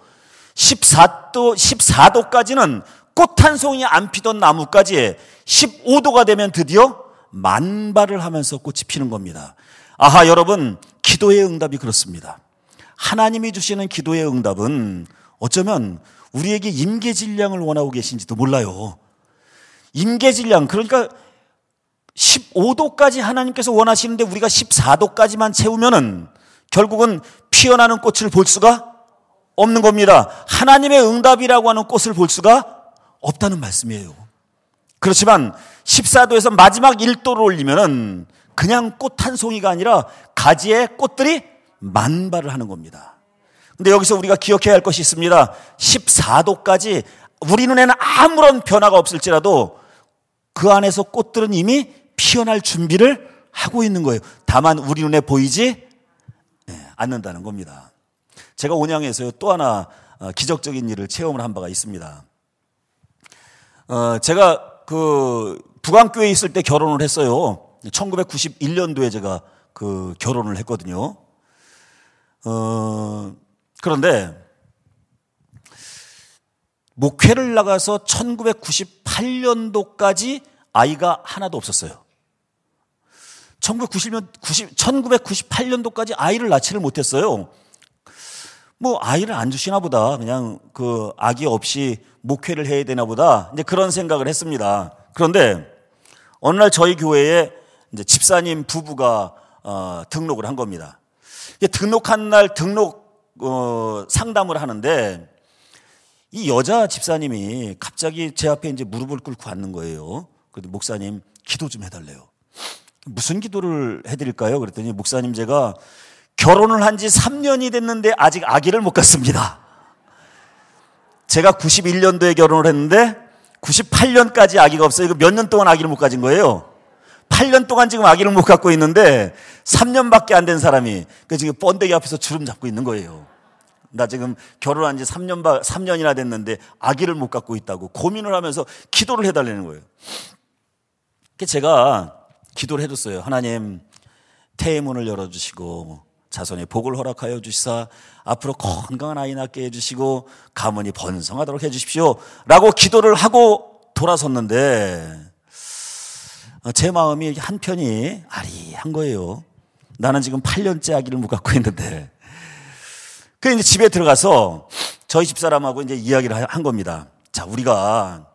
14도까지는 꽃 한 송이 안 피던 나뭇가지에 15도가 되면 드디어 만발을 하면서 꽃이 피는 겁니다. 아하, 여러분, 기도의 응답이 그렇습니다. 하나님이 주시는 기도의 응답은 어쩌면 우리에게 임계질량을 원하고 계신지도 몰라요. 임계질량, 그러니까 15도까지 하나님께서 원하시는데 우리가 14도까지만 채우면은 결국은 피어나는 꽃을 볼 수가 없는 겁니다. 하나님의 응답이라고 하는 꽃을 볼 수가 없다는 말씀이에요. 그렇지만 14도에서 마지막 1도를 올리면은 그냥 꽃 한 송이가 아니라 가지에 꽃들이 만발을 하는 겁니다. 근데 여기서 우리가 기억해야 할 것이 있습니다. 14도까지 우리 눈에는 아무런 변화가 없을지라도 그 안에서 꽃들은 이미 피어날 준비를 하고 있는 거예요. 다만 우리 눈에 보이지 않는다는 겁니다. 제가 온양에서 또 하나 기적적인 일을 체험을 한 바가 있습니다. 제가 그 북안교회에 있을 때 결혼을 했어요. 1991년도에 제가 그 결혼을 했거든요. 그런데 목회를 나가서 1998년도까지 아이가 하나도 없었어요. 1998년도까지 아이를 낳지를 못했어요. 뭐 아이를 안 주시나 보다. 그냥 그 아기 없이 목회를 해야 되나 보다. 이제 그런 생각을 했습니다. 그런데 어느 날 저희 교회에 이제 집사님 부부가 등록을 한 겁니다. 등록한 날 상담을 하는데 이 여자 집사님이 갑자기 제 앞에 이제 무릎을 꿇고 앉는 거예요. 그래도 목사님 기도 좀 해달래요. 무슨 기도를 해드릴까요? 그랬더니 목사님 제가 결혼을 한 지 3년이 됐는데 아직 아기를 못 갖습니다. 제가 91년도에 결혼을 했는데 98년까지 아기가 없어요. 이거 몇 년 동안 아기를 못 가진 거예요. 8년 동안 지금 아기를 못 갖고 있는데 3년밖에 안 된 사람이 지금 번데기 앞에서 주름 잡고 있는 거예요. 나 지금 결혼한 지 3년이나 됐는데 아기를 못 갖고 있다고 고민을 하면서 기도를 해달라는 거예요. 제가 기도를 해줬어요. 하나님, 태의 문을 열어주시고 자손의 복을 허락하여 주시사 앞으로 건강한 아이 낳게 해주시고 가문이 번성하도록 해주십시오 라고 기도를 하고 돌아섰는데 제 마음이 한편이 아리한 거예요. 나는 지금 8년째 아기를 못 갖고 있는데. 그래서 이제 집에 들어가서 저희 집사람하고 이제 이야기를 한 겁니다. 자, 우리가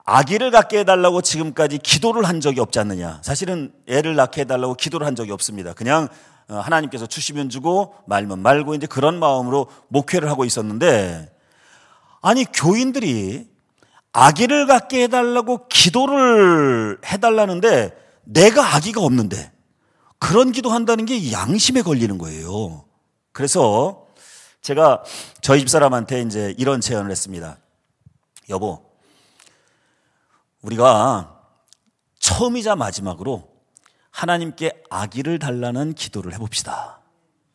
아기를 갖게 해달라고 지금까지 기도를 한 적이 없지 않느냐. 사실은 애를 낳게 해달라고 기도를 한 적이 없습니다. 그냥 하나님께서 주시면 주고 말면 말고 이제 그런 마음으로 목회를 하고 있었는데, 아니 교인들이 아기를 갖게 해달라고 기도를 해달라는데 내가 아기가 없는데 그런 기도한다는 게 양심에 걸리는 거예요. 그래서 제가 저희 집사람한테 이제 이런 제안을 했습니다. 여보, 우리가 처음이자 마지막으로 하나님께 아기를 달라는 기도를 해봅시다.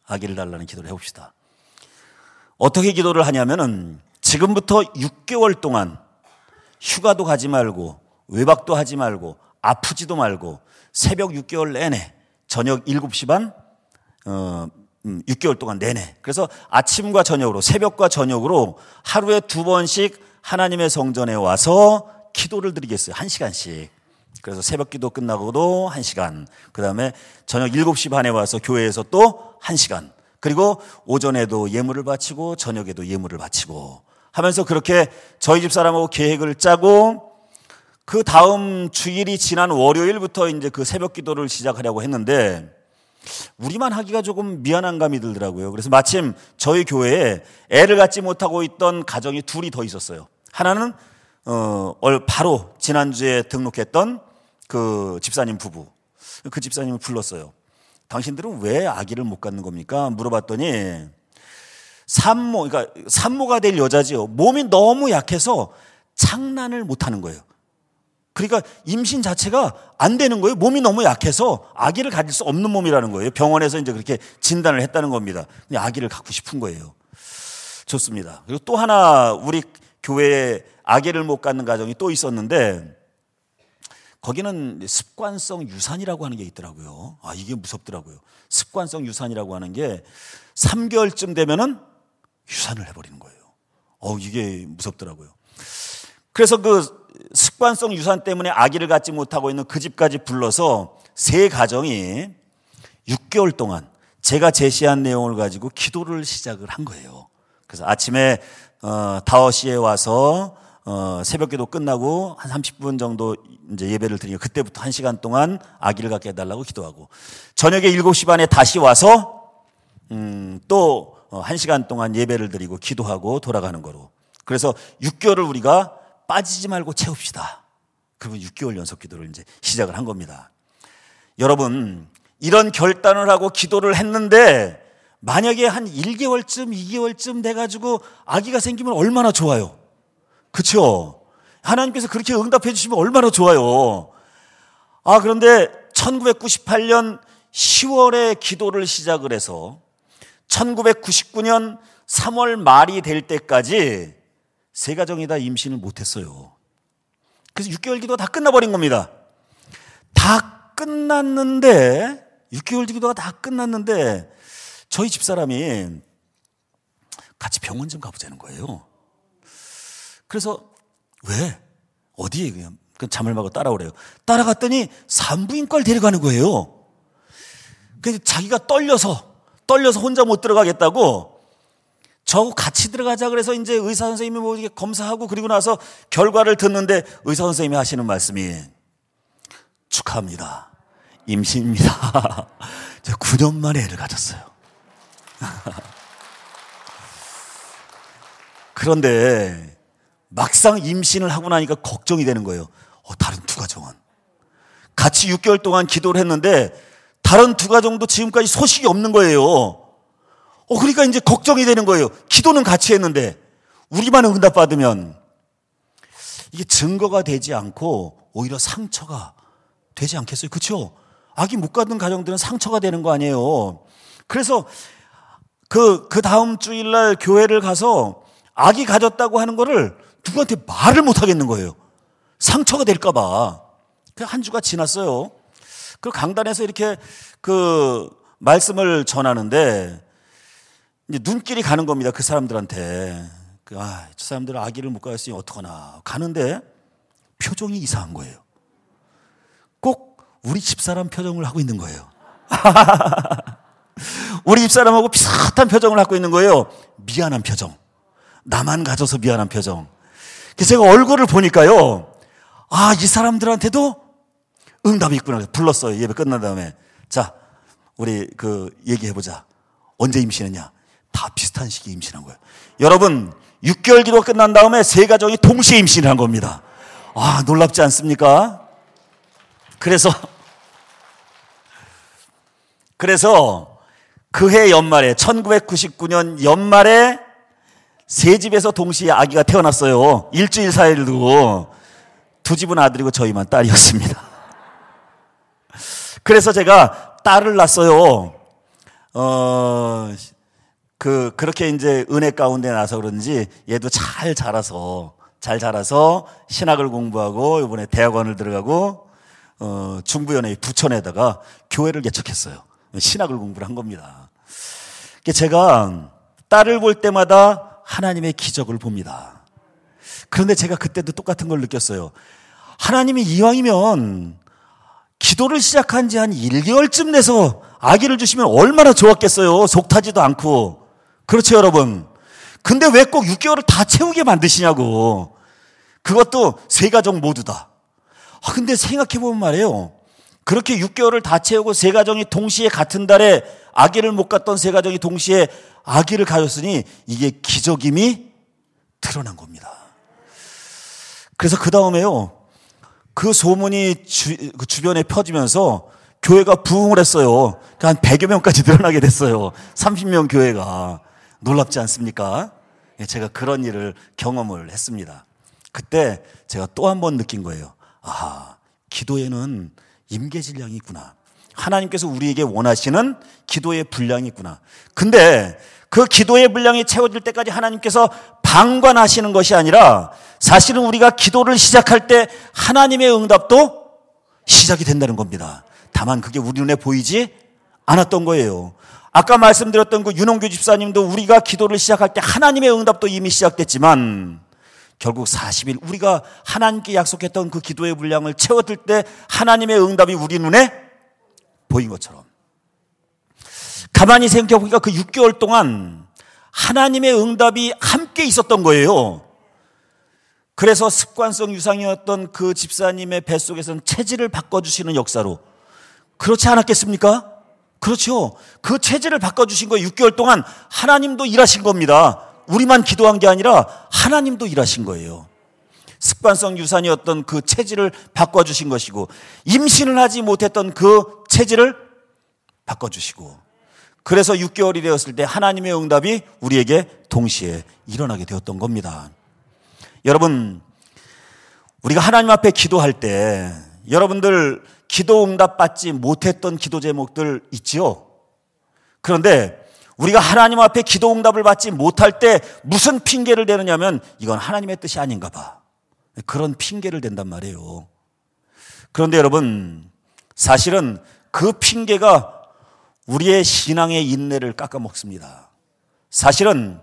아기를 달라는 기도를 해봅시다. 어떻게 기도를 하냐면은 지금부터 6개월 동안 휴가도 가지 말고 외박도 하지 말고 아프지도 말고 새벽 6개월 내내 저녁 7시 반 6개월 동안 내내, 그래서 아침과 저녁으로, 새벽과 저녁으로 하루에 2번씩 하나님의 성전에 와서 기도를 드리겠어요. 1시간씩. 그래서 새벽 기도 끝나고도 1시간, 그 다음에 저녁 7시 반에 와서 교회에서 또 1시간, 그리고 오전에도 예물을 바치고 저녁에도 예물을 바치고 하면서 그렇게 저희 집사람하고 계획을 짜고, 그 다음 주일이 지난 월요일부터 이제 그 새벽 기도를 시작하려고 했는데 우리만 하기가 조금 미안한 감이 들더라고요. 그래서 마침 저희 교회에 애를 갖지 못하고 있던 가정이 둘이 더 있었어요. 하나는 바로 지난주에 등록했던 그 집사님 부부. 그 집사님을 불렀어요. 당신들은 왜 아기를 못 갖는 겁니까? 물어봤더니 그러니까 산모가 될 여자지요. 몸이 너무 약해서 창란을 못 하는 거예요. 그러니까 임신 자체가 안 되는 거예요. 몸이 너무 약해서 아기를 가질 수 없는 몸이라는 거예요. 병원에서 이제 그렇게 진단을 했다는 겁니다. 그냥 아기를 갖고 싶은 거예요. 좋습니다. 그리고 또 하나 우리 교회에 아기를 못 갖는 가정이 또 있었는데 거기는 습관성 유산이라고 하는 게 있더라고요. 이게 무섭더라고요. 습관성 유산이라고 하는 게 3개월쯤 되면은 유산을 해버리는 거예요. 이게 무섭더라고요. 그래서 그 습관성 유산 때문에 아기를 갖지 못하고 있는 그 집까지 불러서 세 가정이 6개월 동안 제가 제시한 내용을 가지고 기도를 시작을 한 거예요. 그래서 아침에 5시에 와서 새벽 기도 끝나고 한 30분 정도 이제 예배를 드리고 그때부터 1시간 동안 아기를 갖게 해달라고 기도하고, 저녁에 7시 반에 다시 와서 또 1시간 동안 예배를 드리고 기도하고 돌아가는 거로. 그래서 6개월을 우리가 빠지지 말고 채웁시다. 그리고 6개월 연속 기도를 이제 시작을 한 겁니다. 여러분, 이런 결단을 하고 기도를 했는데 만약에 한 1개월쯤, 2개월쯤 돼가지고 아기가 생기면 얼마나 좋아요. 그렇죠? 하나님께서 그렇게 응답해 주시면 얼마나 좋아요. 그런데 1998년 10월에 기도를 시작을 해서 1999년 3월 말이 될 때까지 세 가정이 다 임신을 못했어요. 그래서 6개월 기도가 다 끝나버린 겁니다. 다 끝났는데 6개월 기도가 다 끝났는데 저희 집사람이 같이 병원 좀 가보자는 거예요. 그래서 왜? 어디에? 그냥 잠을 마고 따라오래요. 따라갔더니 산부인과를 데려가는 거예요. 그래서 자기가 떨려서 혼자 못 들어가겠다고 저하고 같이 들어가자 그래서 이제 의사 선생님이 뭐 이렇게 검사하고 그리고 나서 결과를 듣는데 의사 선생님이 하시는 말씀이 축하합니다. 임신입니다. 제가 9년 만에 애를 가졌어요. 그런데 막상 임신을 하고 나니까 걱정이 되는 거예요. 다른 두 가정은 같이 6개월 동안 기도를 했는데 다른 두 가정도 지금까지 소식이 없는 거예요. 그러니까 이제 걱정이 되는 거예요. 기도는 같이 했는데 우리만 응답받으면 이게 증거가 되지 않고 오히려 상처가 되지 않겠어요? 그렇죠? 아기 못 갖는 가정들은 상처가 되는 거 아니에요. 그래서 그 다음 주일날 교회를 가서 아기 가졌다고 하는 거를 누구한테 말을 못 하겠는 거예요. 상처가 될까 봐. 한 주가 지났어요. 그 강단에서 이렇게 그 말씀을 전하는데 이제 눈길이 가는 겁니다. 그 사람들한테. 저 사람들 아기를 못 가졌으니 어떡하나. 가는데 표정이 이상한 거예요. 꼭 우리 집사람 표정을 하고 있는 거예요. 우리 집사람하고 비슷한 표정을 하고 있는 거예요. 미안한 표정. 나만 가져서 미안한 표정. 그래서 제가 얼굴을 보니까요. 이 사람들한테도 응답이 있구나. 불렀어요. 예배 끝난 다음에. 자, 우리 얘기해보자. 언제 임신했냐? 다 비슷한 시기에 임신한 거예요. 여러분, 6개월 기도가 끝난 다음에 세 가정이 동시에 임신을 한 겁니다. 놀랍지 않습니까? 그래서 그해 연말에 1999년 연말에 세 집에서 동시에 아기가 태어났어요. 일주일 사이를 두고 두 집은 아들이고 저희만 딸이었습니다. 그래서 제가 딸을 낳았어요. 그렇게 이제 은혜 가운데 나서 그런지 얘도 잘 자라서 신학을 공부하고 이번에 대학원을 들어가고 중부연회 부천에다가 교회를 개척했어요. 신학을 공부를 한 겁니다. 제가 딸을 볼 때마다 하나님의 기적을 봅니다. 그런데 제가 그때도 똑같은 걸 느꼈어요. 하나님이 이왕이면 기도를 시작한 지 한 1개월쯤 돼서 아기를 주시면 얼마나 좋았겠어요. 속 타지도 않고. 그렇죠, 여러분? 근데 왜 꼭 6개월을 다 채우게 만드시냐고. 그것도 세 가정 모두 다. 근데 생각해보면 말이에요. 그렇게 6개월을 다 채우고 세 가정이 동시에 같은 달에 아기를 못 갖던 세 가정이 동시에 아기를 가졌으니 이게 기적임이 드러난 겁니다. 그래서 그 다음에요. 그 소문이 주변에 퍼지면서 교회가 부흥을 했어요. 한 100여 명까지 늘어나게 됐어요. 30명 교회가. 놀랍지 않습니까? 제가 그런 일을 경험을 했습니다. 그때 제가 또 한 번 느낀 거예요. 기도에는 임계질량이 있구나. 하나님께서 우리에게 원하시는 기도의 분량이 있구나. 근데 그 기도의 분량이 채워질 때까지 하나님께서 방관하시는 것이 아니라 사실은 우리가 기도를 시작할 때 하나님의 응답도 시작이 된다는 겁니다. 다만 그게 우리 눈에 보이지 않았던 거예요. 아까 말씀드렸던 그 윤홍규 집사님도 우리가 기도를 시작할 때 하나님의 응답도 이미 시작됐지만 결국 40일 우리가 하나님께 약속했던 그 기도의 분량을 채워들 때 하나님의 응답이 우리 눈에 보인 것처럼 가만히 생각해 보니까 그 6개월 동안 하나님의 응답이 함께 있었던 거예요. 그래서 습관성 유상이었던 그 집사님의 뱃속에서는 체질을 바꿔주시는 역사로 그렇지 않았겠습니까? 그렇죠. 그 체질을 바꿔주신 거예요. 6개월 동안 하나님도 일하신 겁니다. 우리만 기도한 게 아니라 하나님도 일하신 거예요. 습관성 유산이었던 그 체질을 바꿔주신 것이고 임신을 하지 못했던 그 체질을 바꿔주시고 그래서 6개월이 되었을 때 하나님의 응답이 우리에게 동시에 일어나게 되었던 겁니다. 여러분, 우리가 하나님 앞에 기도할 때 여러분들 기도 응답 받지 못했던 기도 제목들 있지요? 그런데 우리가 하나님 앞에 기도 응답을 받지 못할 때 무슨 핑계를 대느냐면 이건 하나님의 뜻이 아닌가 봐. 그런 핑계를 댄단 말이에요. 그런데 여러분, 사실은 그 핑계가 우리의 신앙의 인내를 깎아먹습니다. 사실은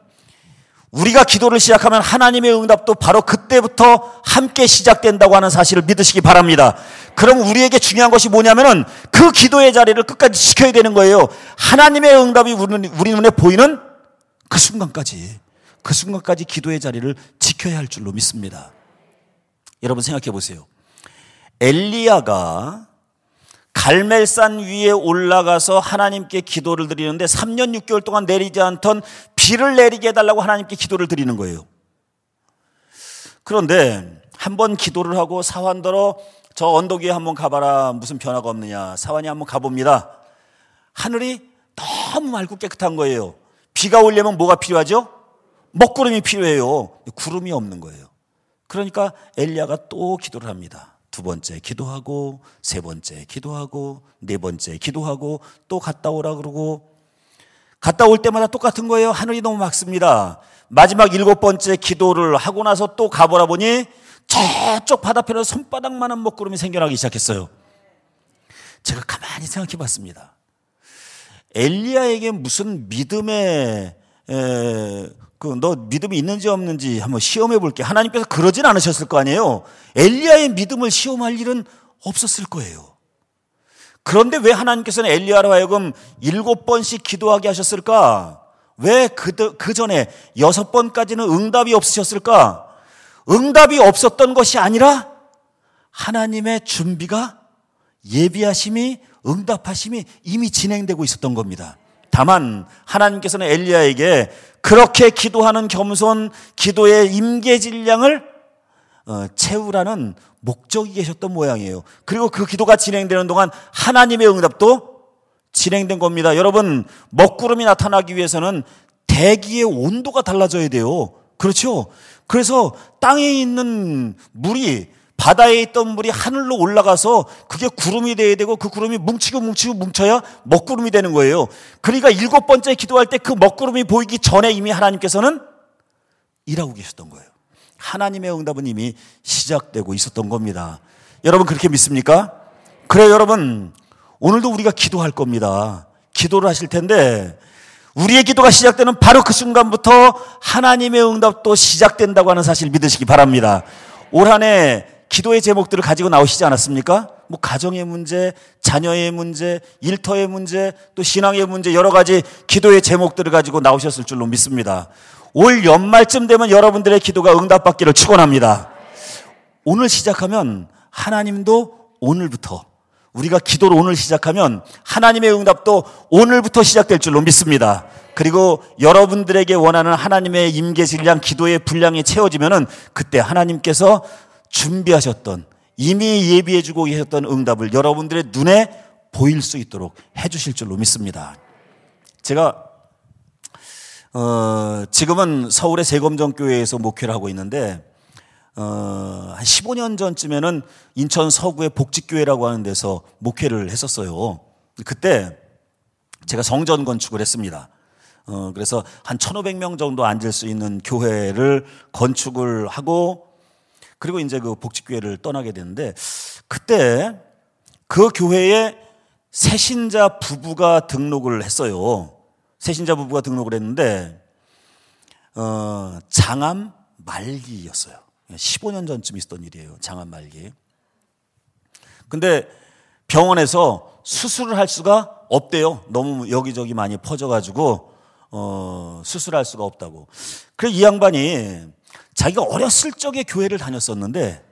우리가 기도를 시작하면 하나님의 응답도 바로 그때부터 함께 시작된다고 하는 사실을 믿으시기 바랍니다. 그럼 우리에게 중요한 것이 뭐냐면은 그 기도의 자리를 끝까지 지켜야 되는 거예요. 하나님의 응답이 우리 눈에 보이는 그 순간까지 기도의 자리를 지켜야 할 줄로 믿습니다. 여러분 생각해 보세요. 엘리야가 갈멜산 위에 올라가서 하나님께 기도를 드리는데 3년 6개월 동안 내리지 않던 비를 내리게 해달라고 하나님께 기도를 드리는 거예요. 그런데 한번 기도를 하고 사환더러 저 언덕 위에 한번 가봐라. 무슨 변화가 없느냐. 사환이 한번 가봅니다. 하늘이 너무 맑고 깨끗한 거예요. 비가 오려면 뭐가 필요하죠? 먹구름이 필요해요. 구름이 없는 거예요. 그러니까 엘리야가 또 기도를 합니다. 두 번째 기도하고, 세 번째 기도하고, 네 번째 기도하고, 또 갔다 오라 그러고, 갔다 올 때마다 똑같은 거예요. 하늘이 너무 맑습니다. 마지막 7번째 기도를 하고 나서 또 가보라 보니 저쪽 바다편에 손바닥만한 먹구름이 생겨나기 시작했어요. 제가 가만히 생각해 봤습니다. 엘리야에게 무슨 믿음의 너 믿음이 있는지 없는지 한번 시험해 볼게. 하나님께서 그러진 않으셨을 거 아니에요. 엘리야의 믿음을 시험할 일은 없었을 거예요. 그런데 왜 하나님께서는 엘리야로 하여금 7번씩 기도하게 하셨을까? 왜 그 전에 6번까지는 응답이 없으셨을까? 응답이 없었던 것이 아니라 하나님의 준비가, 예비하심이, 응답하심이 이미 진행되고 있었던 겁니다. 다만 하나님께서는 엘리야에게 그렇게 기도하는 겸손 기도의 임계질량을 채우라는 목적이 계셨던 모양이에요. 그리고 그 기도가 진행되는 동안 하나님의 응답도 진행된 겁니다. 여러분, 먹구름이 나타나기 위해서는 대기의 온도가 달라져야 돼요. 그렇죠? 그래서 땅에 있는 물이, 바다에 있던 물이 하늘로 올라가서 그게 구름이 돼야 되고 그 구름이 뭉치고 뭉쳐야 먹구름이 되는 거예요. 그러니까 7번째 기도할 때 그 먹구름이 보이기 전에 이미 하나님께서는 일하고 계셨던 거예요. 하나님의 응답은 이미 시작되고 있었던 겁니다. 여러분 그렇게 믿습니까? 그래요, 여러분. 오늘도 우리가 기도할 겁니다. 기도를 하실 텐데 우리의 기도가 시작되는 바로 그 순간부터 하나님의 응답도 시작된다고 하는 사실을 믿으시기 바랍니다. 올 한 해 기도의 제목들을 가지고 나오시지 않았습니까? 뭐 가정의 문제, 자녀의 문제, 일터의 문제, 또 신앙의 문제, 여러 가지 기도의 제목들을 가지고 나오셨을 줄로 믿습니다. 올 연말쯤 되면 여러분들의 기도가 응답받기를 축원합니다. 오늘 시작하면 하나님도 오늘부터, 우리가 기도로 오늘 시작하면 하나님의 응답도 오늘부터 시작될 줄로 믿습니다. 그리고 여러분들에게 원하는 하나님의 임계질량, 기도의 분량이 채워지면은 그때 하나님께서 준비하셨던, 이미 예비해주고 계셨던 응답을 여러분들의 눈에 보일 수 있도록 해주실 줄로 믿습니다. 제가 지금은 서울의 세검정교회에서 목회를 하고 있는데 한 15년 전쯤에는 인천 서구의 복직교회라고 하는 데서 목회를 했었어요. 그때 제가 성전 건축을 했습니다. 그래서 한 1,500명 정도 앉을 수 있는 교회를 건축을 하고, 그리고 이제 그 복직교회를 떠나게 됐는데, 그때 그 교회에 새신자 부부가 등록을 했어요. 새신자 부부가 등록을 했는데 장암 말기였어요. 15년 전쯤 있었던 일이에요. 장암 말기. 근데 병원에서 수술을 할 수가 없대요. 너무 여기저기 많이 퍼져가지고 수술할 수가 없다고. 그래서 이 양반이 자기가 어렸을 적에 교회를 다녔었는데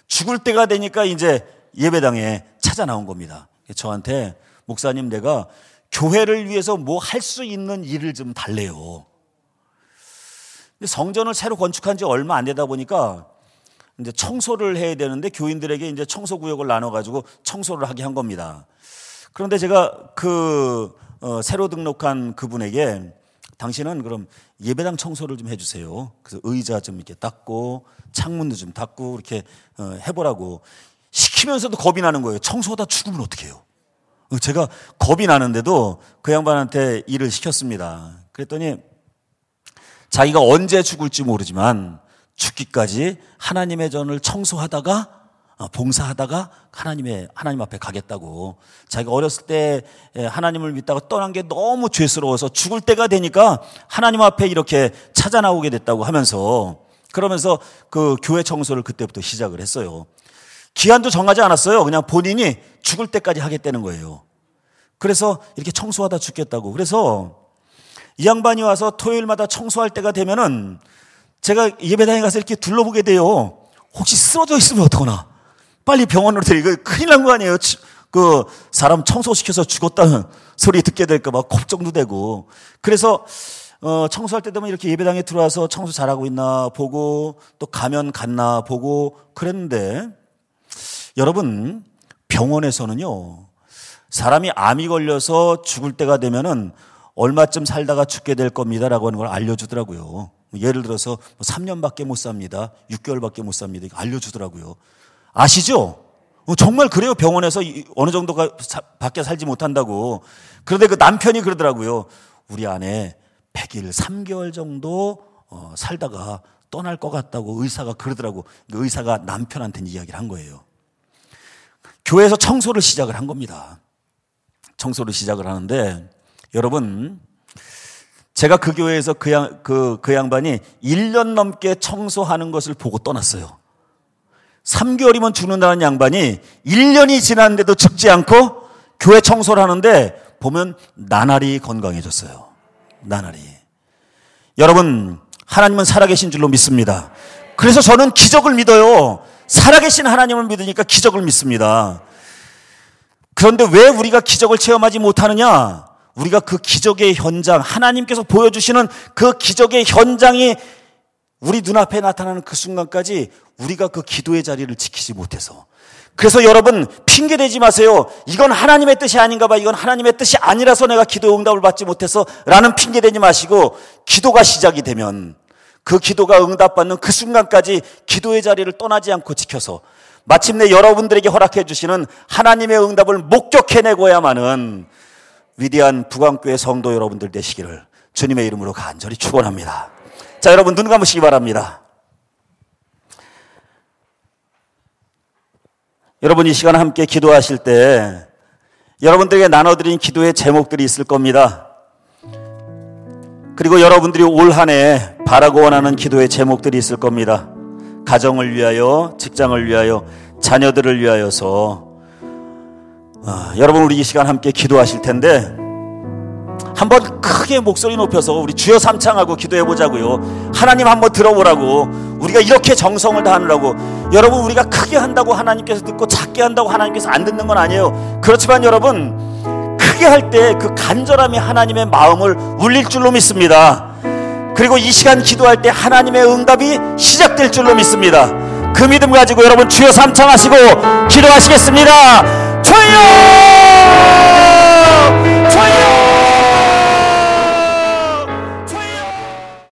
죽을 때가 되니까 이제 예배당에 찾아 나온 겁니다. 저한테, 목사님, 내가 교회를 위해서 뭐 할 수 있는 일을 좀 달래요. 근데 성전을 새로 건축한 지 얼마 안 되다 보니까 이제 청소를 해야 되는데 교인들에게 이제 청소 구역을 나눠가지고 청소를 하게 한 겁니다. 그런데 제가 새로 등록한 그분에게, 당신은 그럼 예배당 청소를 좀 해주세요. 그래서 의자 좀 이렇게 닦고 창문도 좀 닦고 이렇게 해보라고 시키면서도 겁이 나는 거예요. 청소하다 죽으면 어떡해요? 제가 겁이 나는데도 그 양반한테 일을 시켰습니다. 그랬더니 자기가 언제 죽을지 모르지만 죽기까지 하나님의 전을 청소하다가 봉사하다가 하나님 앞에 가겠다고. 자기가 어렸을 때 하나님을 믿다가 떠난 게 너무 죄스러워서 죽을 때가 되니까 하나님 앞에 이렇게 찾아 나오게 됐다고 하면서, 그러면서 그 교회 청소를 그때부터 시작을 했어요. 기한도 정하지 않았어요. 그냥 본인이 죽을 때까지 하겠다는 거예요. 그래서 이렇게 청소하다 죽겠다고. 그래서 이 양반이 와서 토요일마다 청소할 때가 되면은 제가 예배당에 가서 이렇게 둘러보게 돼요. 혹시 쓰러져 있으면 어떡하나. 빨리 병원으로 데리고, 큰일 난 거 아니에요. 그 사람 청소시켜서 죽었다는 소리 듣게 될까 봐 걱정도 되고. 그래서 청소할 때 되면 이렇게 예배당에 들어와서 청소 잘하고 있나 보고, 또 가면 갔나 보고 그랬는데, 여러분, 병원에서는요, 사람이 암이 걸려서 죽을 때가 되면은 얼마쯤 살다가 죽게 될 겁니다라고 하는 걸 알려주더라고요. 예를 들어서 3년밖에 못 삽니다. 6개월밖에 못 삽니다. 이거 알려주더라고요. 아시죠? 정말 그래요. 병원에서 어느 정도가 밖에 살지 못한다고. 그런데 그 남편이 그러더라고요. 우리 아내 100일 3개월 정도 살다가 떠날 것 같다고 의사가 그러더라고. 그 의사가 남편한테는 이야기를 한 거예요. 교회에서 청소를 시작을 한 겁니다. 청소를 시작을 하는데, 여러분, 제가 그 교회에서 그 양반이 1년 넘게 청소하는 것을 보고 떠났어요. 3개월이면 죽는다는 양반이 1년이 지났는데도 죽지 않고 교회 청소를 하는데 보면 나날이 건강해졌어요. 나날이. 여러분, 하나님은 살아계신 줄로 믿습니다. 그래서 저는 기적을 믿어요. 살아계신 하나님을 믿으니까 기적을 믿습니다. 그런데 왜 우리가 기적을 체험하지 못하느냐? 우리가 그 기적의 현장, 하나님께서 보여주시는 그 기적의 현장이 우리 눈앞에 나타나는 그 순간까지 우리가 그 기도의 자리를 지키지 못해서. 그래서 여러분, 핑계대지 마세요. 이건 하나님의 뜻이 아닌가 봐. 이건 하나님의 뜻이 아니라서 내가 기도의 응답을 받지 못해서 라는 핑계대지 마시고, 기도가 시작이 되면 그 기도가 응답받는 그 순간까지 기도의 자리를 떠나지 않고 지켜서 마침내 여러분들에게 허락해 주시는 하나님의 응답을 목격해내고야만은 위대한 북왕교회 성도 여러분들 되시기를 주님의 이름으로 간절히 축원합니다. 자, 여러분 눈 감으시기 바랍니다. 여러분 이 시간 함께 기도하실 때 여러분들에게 나눠드린 기도의 제목들이 있을 겁니다. 그리고 여러분들이 올 한 해 바라고 원하는 기도의 제목들이 있을 겁니다. 가정을 위하여, 직장을 위하여, 자녀들을 위하여서 여러분 우리 이 시간 함께 기도하실 텐데, 한번 크게 목소리 높여서 우리 주여 삼창하고 기도해 보자고요. 하나님 한번 들어보라고. 우리가 이렇게 정성을 다하느라고. 여러분 우리가 크게 한다고 하나님께서 듣고 작게 한다고 하나님께서 안 듣는 건 아니에요. 그렇지만 여러분 크게 할 때 그 간절함이 하나님의 마음을 울릴 줄로 믿습니다. 그리고 이 시간 기도할 때 하나님의 응답이 시작될 줄로 믿습니다. 그 믿음 가지고 여러분 주여 삼창하시고 기도하시겠습니다. 주여!